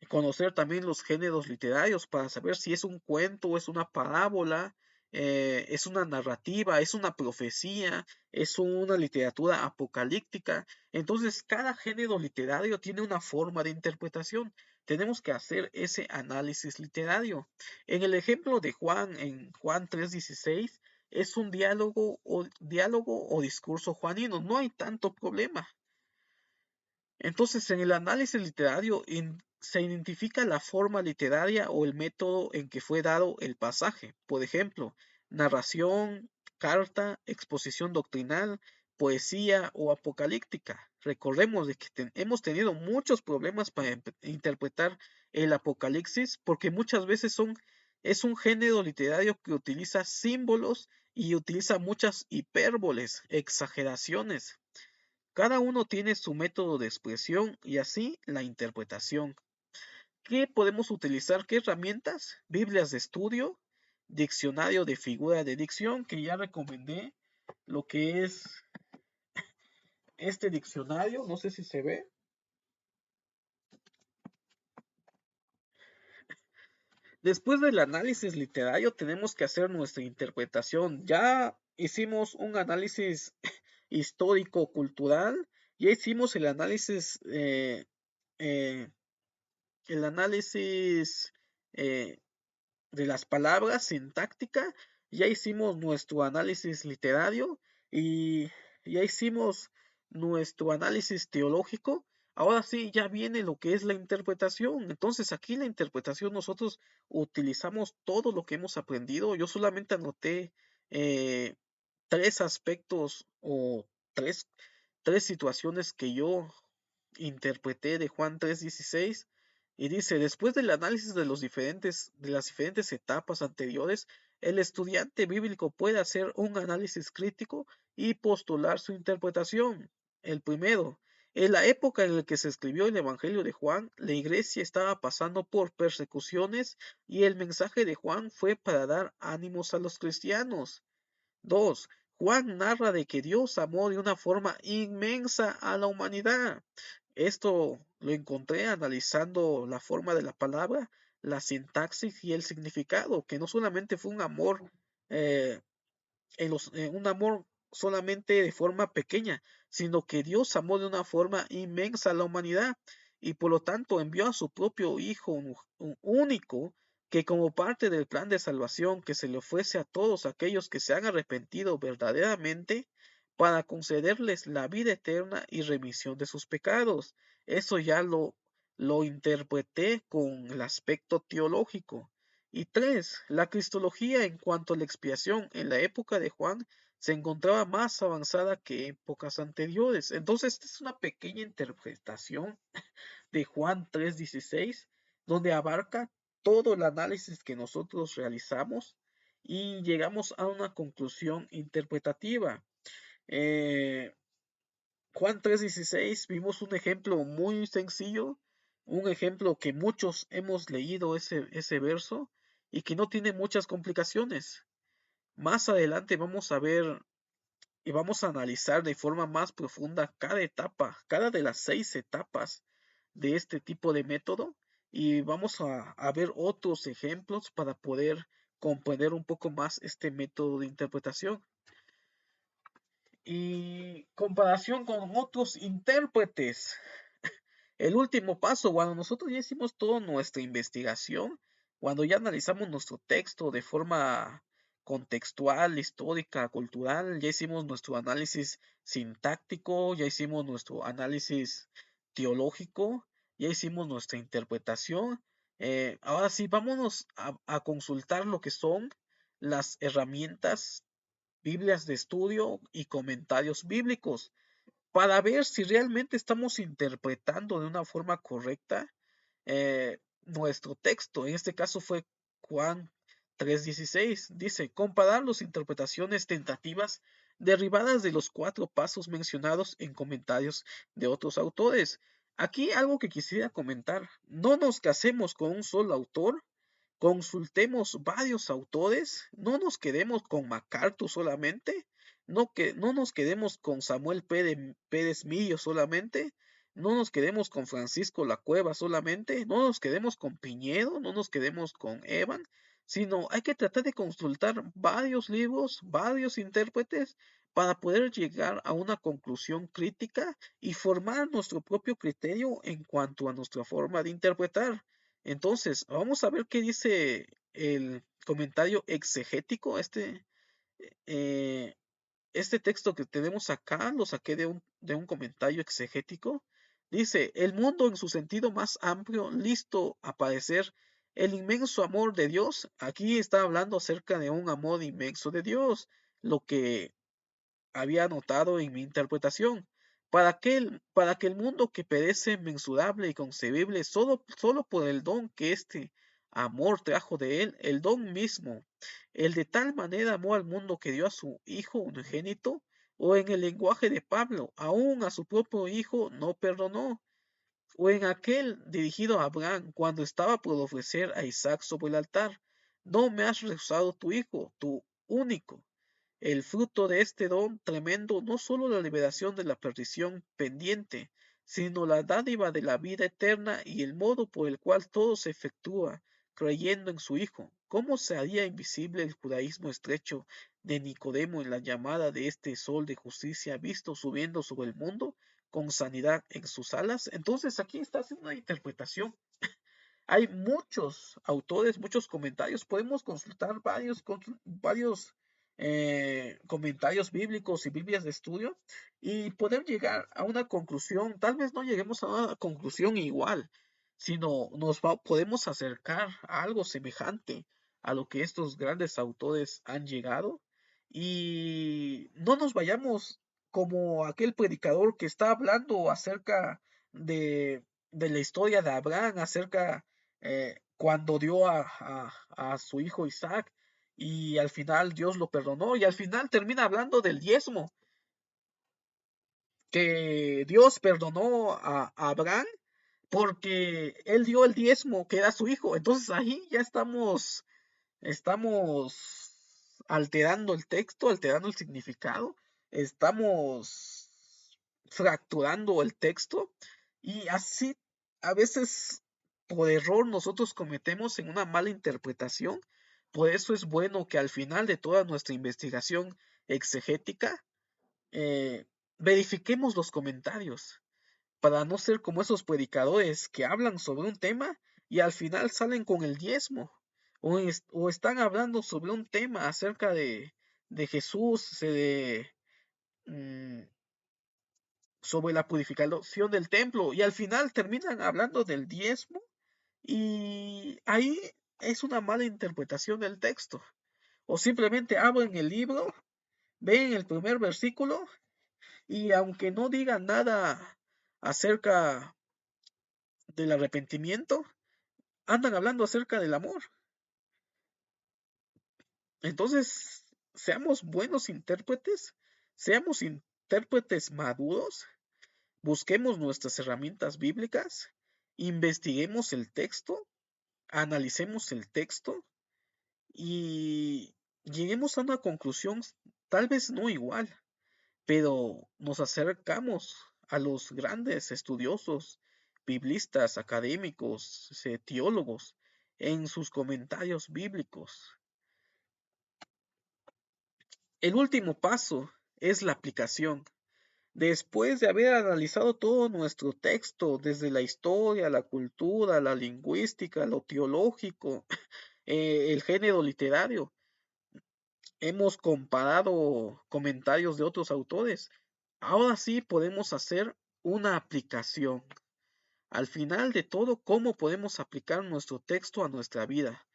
A: y conocer también los géneros literarios para saber si es un cuento, es una parábola, es una narrativa, es una profecía, es una literatura apocalíptica. Entonces cada género literario tiene una forma de interpretación. Tenemos que hacer ese análisis literario. En el ejemplo de Juan, en Juan 3:16, es un diálogo o discurso juanino. No hay tanto problema. Entonces, en el análisis literario se identifica la forma literaria o el método en que fue dado el pasaje. Por ejemplo, narración, carta, exposición doctrinal, poesía o apocalíptica. Recordemos de que hemos tenido muchos problemas para interpretar el Apocalipsis porque muchas veces es un género literario que utiliza símbolos y utiliza muchas hipérboles, exageraciones. Cada uno tiene su método de expresión y así la interpretación. ¿Qué podemos utilizar? ¿Qué herramientas? Biblias de estudio, diccionario de figura de dicción, que ya recomendé lo que es este diccionario, no sé si se ve. Después del análisis literario tenemos que hacer nuestra interpretación. Ya hicimos un análisis histórico-cultural, ya hicimos eh, el análisis eh, de las palabras, sintáctica, ya hicimos nuestro análisis literario y ya hicimos nuestro análisis teológico. Ahora sí, ya viene lo que es la interpretación. Entonces aquí la interpretación nosotros utilizamos todo lo que hemos aprendido. Yo solamente anoté eh, tres aspectos o tres, tres situaciones que yo interpreté de Juan 3:16 y dice, después del análisis de de las diferentes etapas anteriores, el estudiante bíblico puede hacer un análisis crítico y postular su interpretación. El primero, en la época en la que se escribió el Evangelio de Juan, la iglesia estaba pasando por persecuciones y el mensaje de Juan fue para dar ánimos a los cristianos. 2. Juan narra de que Dios amó de una forma inmensa a la humanidad. Esto lo encontré analizando la forma de la palabra, la sintaxis y el significado, que no solamente fue un amor eh, un amor solamente de forma pequeña, sino que Dios amó de una forma inmensa a la humanidad y por lo tanto envió a su propio Hijo único que como parte del plan de salvación que se le ofrece a todos aquellos que se han arrepentido verdaderamente para concederles la vida eterna y remisión de sus pecados. Eso ya lo interpreté con el aspecto teológico. Y tres, la cristología en cuanto a la expiación en la época de Juan se encontraba más avanzada que épocas anteriores. Entonces, esta es una pequeña interpretación de Juan 3:16, donde abarca todo el análisis que nosotros realizamos y llegamos a una conclusión interpretativa. Eh, Juan 3:16 vimos un ejemplo muy sencillo, un ejemplo que muchos hemos leído ese verso y que no tiene muchas complicaciones. Más adelante vamos a ver y vamos a analizar de forma más profunda cada etapa, cada de las 6 etapas de este tipo de método y vamos a ver otros ejemplos para poder comprender un poco más este método de interpretación. Y comparación con otros intérpretes. El último paso, cuando nosotros ya hicimos toda nuestra investigación, cuando ya analizamos nuestro texto de forma contextual, histórica, cultural, ya hicimos nuestro análisis sintáctico, ya hicimos nuestro análisis teológico, ya hicimos nuestra interpretación, Ahora sí, vámonos a consultar lo que son las herramientas, Biblias de estudio y comentarios bíblicos para ver si realmente estamos interpretando de una forma correcta nuestro texto. En este caso fue Juan 3:16. Dice, comparar las interpretaciones tentativas derivadas de los 4 pasos mencionados en comentarios de otros autores. Aquí algo que quisiera comentar. No nos casemos con un solo autor. Consultemos varios autores, no nos quedemos con MacArthur solamente, no nos quedemos con Samuel Pérez Millo solamente, no nos quedemos con Francisco La Cueva solamente, no nos quedemos con Piñedo, no nos quedemos con Evan, sino hay que tratar de consultar varios libros, varios intérpretes para poder llegar a una conclusión crítica y formar nuestro propio criterio en cuanto a nuestra forma de interpretar. Entonces, vamos a ver qué dice el comentario exegético. Eh, este texto que tenemos acá lo saqué de un comentario exegético. Dice, el mundo en su sentido más amplio, listo a padecer el inmenso amor de Dios. Aquí está hablando acerca de un amor inmenso de Dios, lo que había notado en mi interpretación, para que el mundo que perece mensurable y concebible solo por el don que este amor trajo de él, el don mismo, el de tal manera amó al mundo que dio a su Hijo unigénito, o en el lenguaje de Pablo, aún a su propio Hijo no perdonó, o en aquel dirigido a Abraham cuando estaba por ofrecer a Isaac sobre el altar, no me has rehusado tu Hijo, tu único. El fruto de este don tremendo no solo la liberación de la perdición pendiente, sino la dádiva de la vida eterna y el modo por el cual todo se efectúa, creyendo en su Hijo. ¿Cómo se haría invisible el judaísmo estrecho de Nicodemo en la llamada de este sol de justicia visto subiendo sobre el mundo con sanidad en sus alas? Entonces aquí está haciendo una interpretación. Hay muchos autores, muchos comentarios. Podemos consultar varios comentarios bíblicos y Biblias de estudio y poder llegar a una conclusión. Tal vez no lleguemos a una conclusión igual, sino podemos acercar a algo semejante a lo que estos grandes autores han llegado y no nos vayamos como aquel predicador que está hablando acerca de, de la historia de Abraham, acerca cuando dio a su hijo Isaac y al final Dios lo perdonó y al final termina hablando del diezmo, que Dios perdonó a Abraham porque él dio el diezmo que era su hijo. Entonces ahí ya estamos alterando el texto, alterando el significado, estamos fracturando el texto y así a veces por error nosotros cometemos en una mala interpretación. Por eso es bueno que al final de toda nuestra investigación exegética eh, verifiquemos los comentarios para no ser como esos predicadores que hablan sobre un tema y al final salen con el diezmo, o están hablando sobre un tema acerca de Jesús, mm, sobre la purificación del templo, y al final terminan hablando del diezmo, y ahí es una mala interpretación del texto. O simplemente abren el libro, ven el primer versículo, y aunque no digan nada acerca del arrepentimiento, andan hablando acerca del amor. Entonces, seamos buenos intérpretes, seamos intérpretes maduros, busquemos nuestras herramientas bíblicas, investiguemos el texto, analicemos el texto y lleguemos a una conclusión, tal vez no igual, pero nos acercamos a los grandes estudiosos, biblistas, académicos, teólogos, en sus comentarios bíblicos. El último paso es la aplicación. Después de haber analizado todo nuestro texto, desde la historia, la cultura, la lingüística, lo teológico, el género literario, hemos comparado comentarios de otros autores. Ahora sí podemos hacer una aplicación. Al final de todo, ¿cómo podemos aplicar nuestro texto a nuestra vida?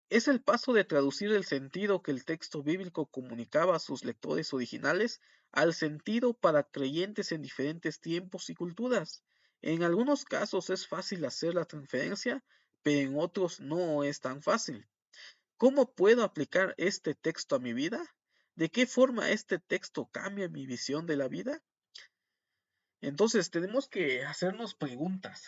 A: Es el paso de traducir el sentido que el texto bíblico comunicaba a sus lectores originales al sentido para creyentes en diferentes tiempos y culturas. En algunos casos es fácil hacer la transferencia, pero en otros no es tan fácil. ¿Cómo puedo aplicar este texto a mi vida? ¿De qué forma este texto cambia mi visión de la vida? Entonces tenemos que hacernos preguntas.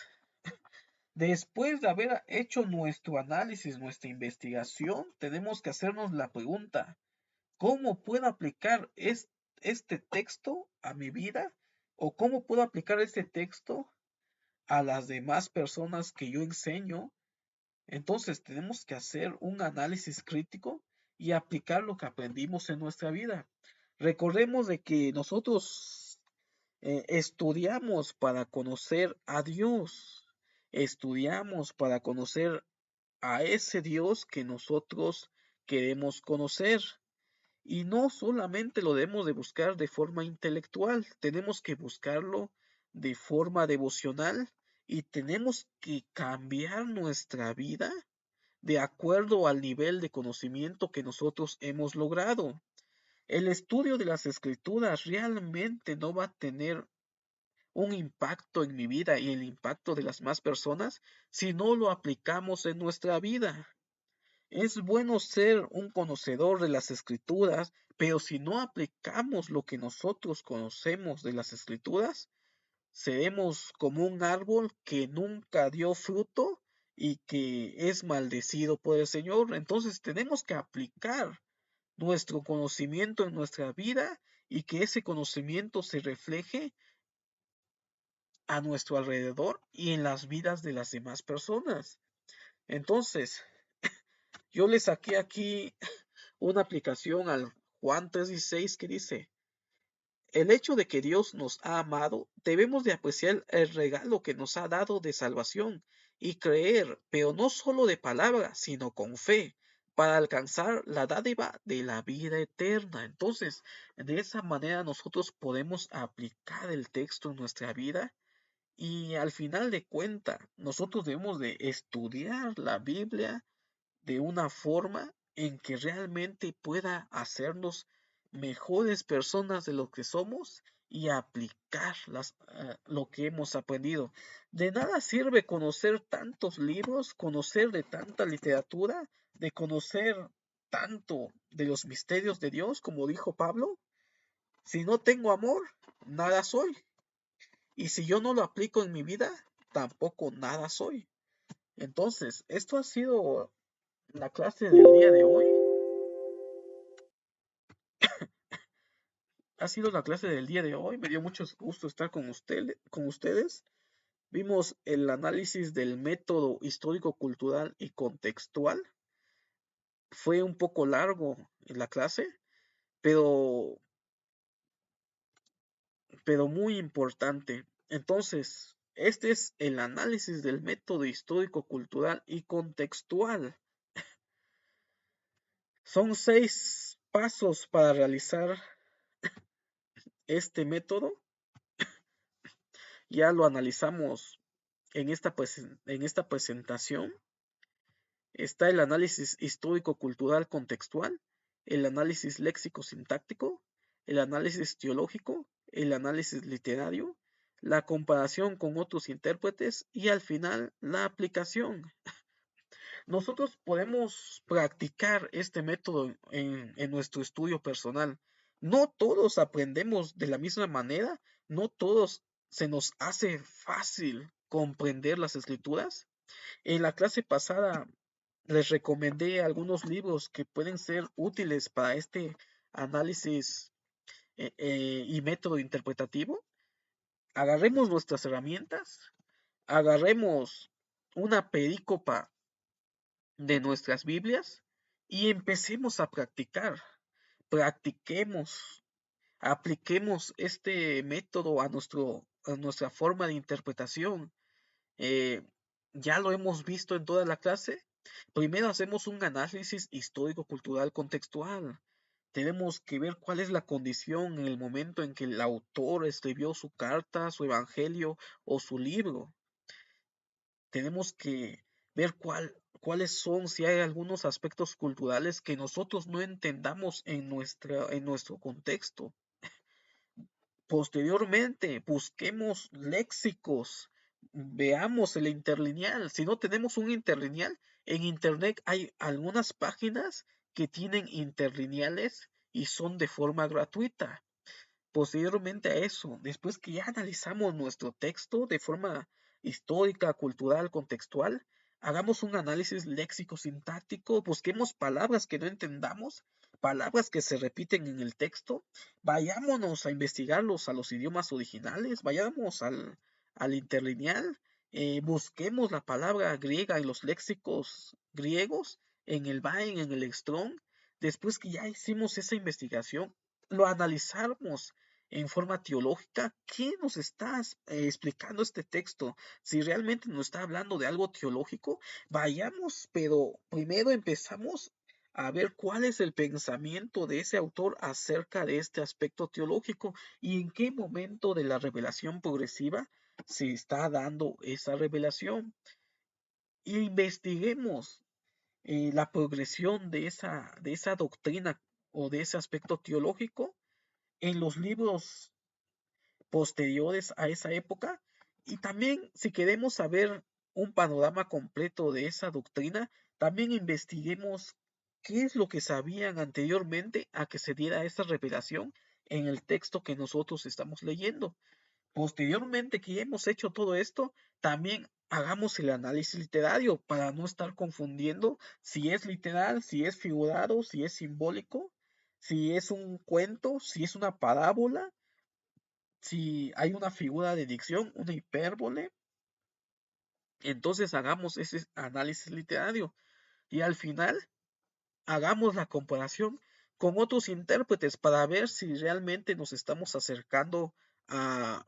A: Después de haber hecho nuestro análisis, nuestra investigación, tenemos que hacernos la pregunta, ¿cómo puedo aplicar este texto a mi vida? ¿O cómo puedo aplicar este texto a las demás personas que yo enseño? Entonces tenemos que hacer un análisis crítico y aplicar lo que aprendimos en nuestra vida. Recordemos de que nosotros estudiamos para conocer a Dios, estudiamos para conocer a ese Dios que nosotros queremos conocer. Y no solamente lo debemos de buscar de forma intelectual, tenemos que buscarlo de forma devocional y tenemos que cambiar nuestra vida de acuerdo al nivel de conocimiento que nosotros hemos logrado. El estudio de las escrituras realmente no va a tener un impacto en mi vida y el impacto de las más personas si no lo aplicamos en nuestra vida. Es bueno ser un conocedor de las escrituras, pero si no aplicamos lo que nosotros conocemos de las escrituras, seremos como un árbol que nunca dio fruto y que es maldecido por el Señor. Entonces tenemos que aplicar nuestro conocimiento en nuestra vida y que ese conocimiento se refleje a nuestro alrededor y en las vidas de las demás personas. Entonces, yo le saqué aquí una aplicación al Juan 3:16 que dice, el hecho de que Dios nos ha amado, debemos de apreciar el regalo que nos ha dado de salvación y creer, pero no solo de palabra, sino con fe, para alcanzar la dádiva de la vida eterna. Entonces, de esa manera nosotros podemos aplicar el texto en nuestra vida y al final de cuentas, nosotros debemos de estudiar la Biblia de una forma en que realmente pueda hacernos mejores personas de lo que somos y aplicar lo que hemos aprendido. De nada sirve conocer tantos libros, conocer de tanta literatura, de conocer tanto de los misterios de Dios, como dijo Pablo. Si no tengo amor, nada soy. Y si yo no lo aplico en mi vida, tampoco nada soy. Entonces, esto ha sido la clase del día de hoy. Ha sido la clase del día de hoy. Me dio mucho gusto estar con ustedes. Vimos el análisis del método histórico-cultural y contextual. Fue un poco largo en la clase, pero, pero muy importante. Entonces, este es el análisis del método histórico-cultural y contextual. Son 6 pasos para realizar este método. Ya lo analizamos en esta presentación. Está el análisis histórico-cultural contextual, el análisis léxico-sintáctico, el análisis teológico, el análisis literario, la comparación con otros intérpretes y al final la aplicación. Nosotros podemos practicar este método en nuestro estudio personal. No todos aprendemos de la misma manera, no todos se nos hace fácil comprender las escrituras. En la clase pasada les recomendé algunos libros que pueden ser útiles para este análisis y método interpretativo. Agarremos nuestras herramientas, agarremos una perícopa de nuestras Biblias y empecemos a practicar. Practiquemos, apliquemos este método a nuestra forma de interpretación. Eh, ya lo hemos visto en toda la clase. Primero hacemos un análisis histórico-cultural contextual. Tenemos que ver cuál es la condición en el momento en que el autor escribió su carta, su evangelio o su libro. tenemos que ver cuáles son, si hay algunos aspectos culturales que nosotros no entendamos en nuestro contexto. Posteriormente, busquemos léxicos, veamos el interlineal. Si no tenemos un interlineal, en internet hay algunas páginas que tienen interlineales y son de forma gratuita. Posteriormente a eso, después que ya analizamos nuestro texto de forma histórica, cultural, contextual, hagamos un análisis léxico-sintáctico, busquemos palabras que no entendamos, palabras que se repiten en el texto, vayámonos a investigarlos a los idiomas originales, vayamos al interlineal, busquemos la palabra griega en los léxicos griegos, en el Bain, en el Strong. Después que ya hicimos esa investigación, lo analizamos en forma teológica, ¿qué nos está explicando este texto? Si realmente nos está hablando de algo teológico, vayamos, pero primero empezamos a ver cuál es el pensamiento de ese autor acerca de este aspecto teológico y en qué momento de la revelación progresiva se está dando esa revelación. Y investiguemos la progresión de esa doctrina o de ese aspecto teológico en los libros posteriores a esa época. Y también, si queremos saber un panorama completo de esa doctrina, también investiguemos qué es lo que sabían anteriormente a que se diera esa revelación en el texto que nosotros estamos leyendo. Posteriormente que ya hemos hecho todo esto, también hagamos el análisis literario para no estar confundiendo si es literal, si es figurado, si es simbólico, si es un cuento, si es una parábola, si hay una figura de dicción, una hipérbole. Entonces hagamos ese análisis literario y al final hagamos la comparación con otros intérpretes para ver si realmente nos estamos acercando a,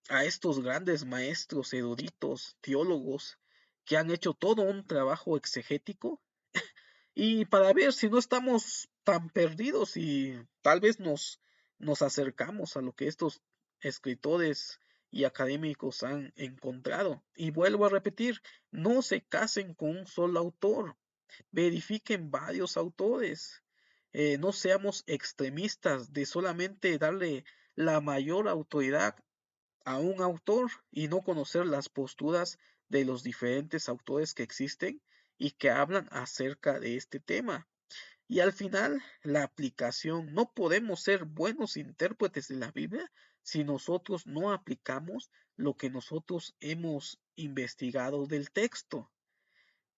A: a estos grandes maestros, eruditos, teólogos que han hecho todo un trabajo exegético y para ver si no estamos tan perdidos y tal vez nos acercamos a lo que estos escritores y académicos han encontrado. Y vuelvo a repetir, no se casen con un solo autor, verifiquen varios autores. No seamos extremistas de solamente darle la mayor autoridad a un autor y no conocer las posturas de los diferentes autores que existen y que hablan acerca de este tema. Y al final, la aplicación. No podemos ser buenos intérpretes de la Biblia si nosotros no aplicamos lo que nosotros hemos investigado del texto.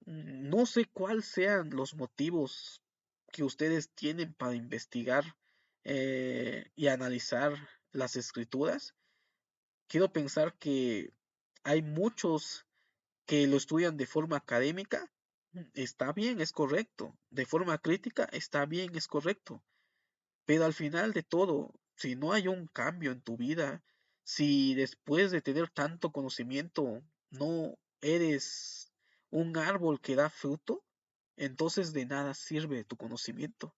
A: No sé cuáles sean los motivos que ustedes tienen para investigar y analizar las escrituras. Quiero pensar que hay muchos que lo estudian de forma académica. Está bien, es correcto. De forma crítica, está bien, es correcto. Pero al final de todo, si no hay un cambio en tu vida, si después de tener tanto conocimiento no eres un árbol que da fruto, entonces de nada sirve tu conocimiento.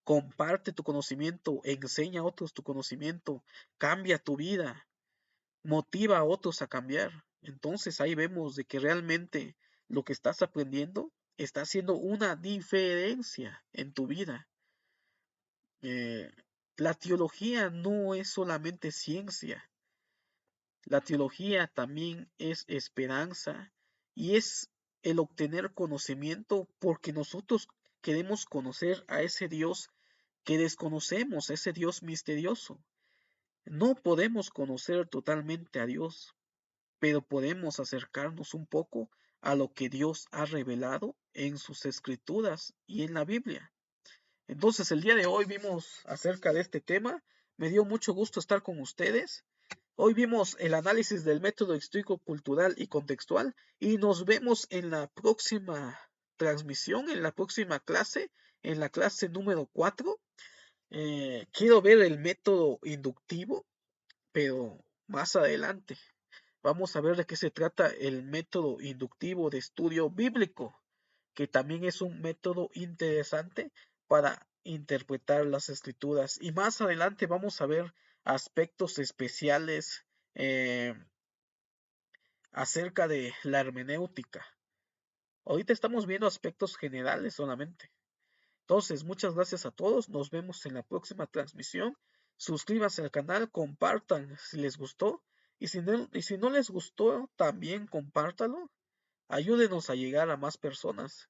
A: Comparte tu conocimiento, enseña a otros tu conocimiento, cambia tu vida, motiva a otros a cambiar. Entonces ahí vemos de que realmente lo que estás aprendiendo está haciendo una diferencia en tu vida. Eh, la teología no es solamente ciencia, la teología también es esperanza y es el obtener conocimiento porque nosotros queremos conocer a ese Dios que desconocemos, ese Dios misterioso. No podemos conocer totalmente a Dios, pero podemos acercarnos un poco a lo que Dios ha revelado en sus escrituras y en la Biblia. Entonces, el día de hoy vimos acerca de este tema. Me dio mucho gusto estar con ustedes. Hoy vimos el análisis del método histórico, cultural y contextual y nos vemos en la próxima transmisión, en la próxima clase, en la clase número 4. Quiero ver el método inductivo, pero más adelante. Vamos a ver de qué se trata el método inductivo de estudio bíblico, que también es un método interesante para interpretar las escrituras. Y más adelante vamos a ver aspectos especiales, eh, acerca de la hermenéutica. Ahorita estamos viendo aspectos generales solamente. Entonces, muchas gracias a todos. Nos vemos en la próxima transmisión. Suscríbanse al canal, compartan si les gustó. Y si no les gustó, también compártalo. Ayúdenos a llegar a más personas.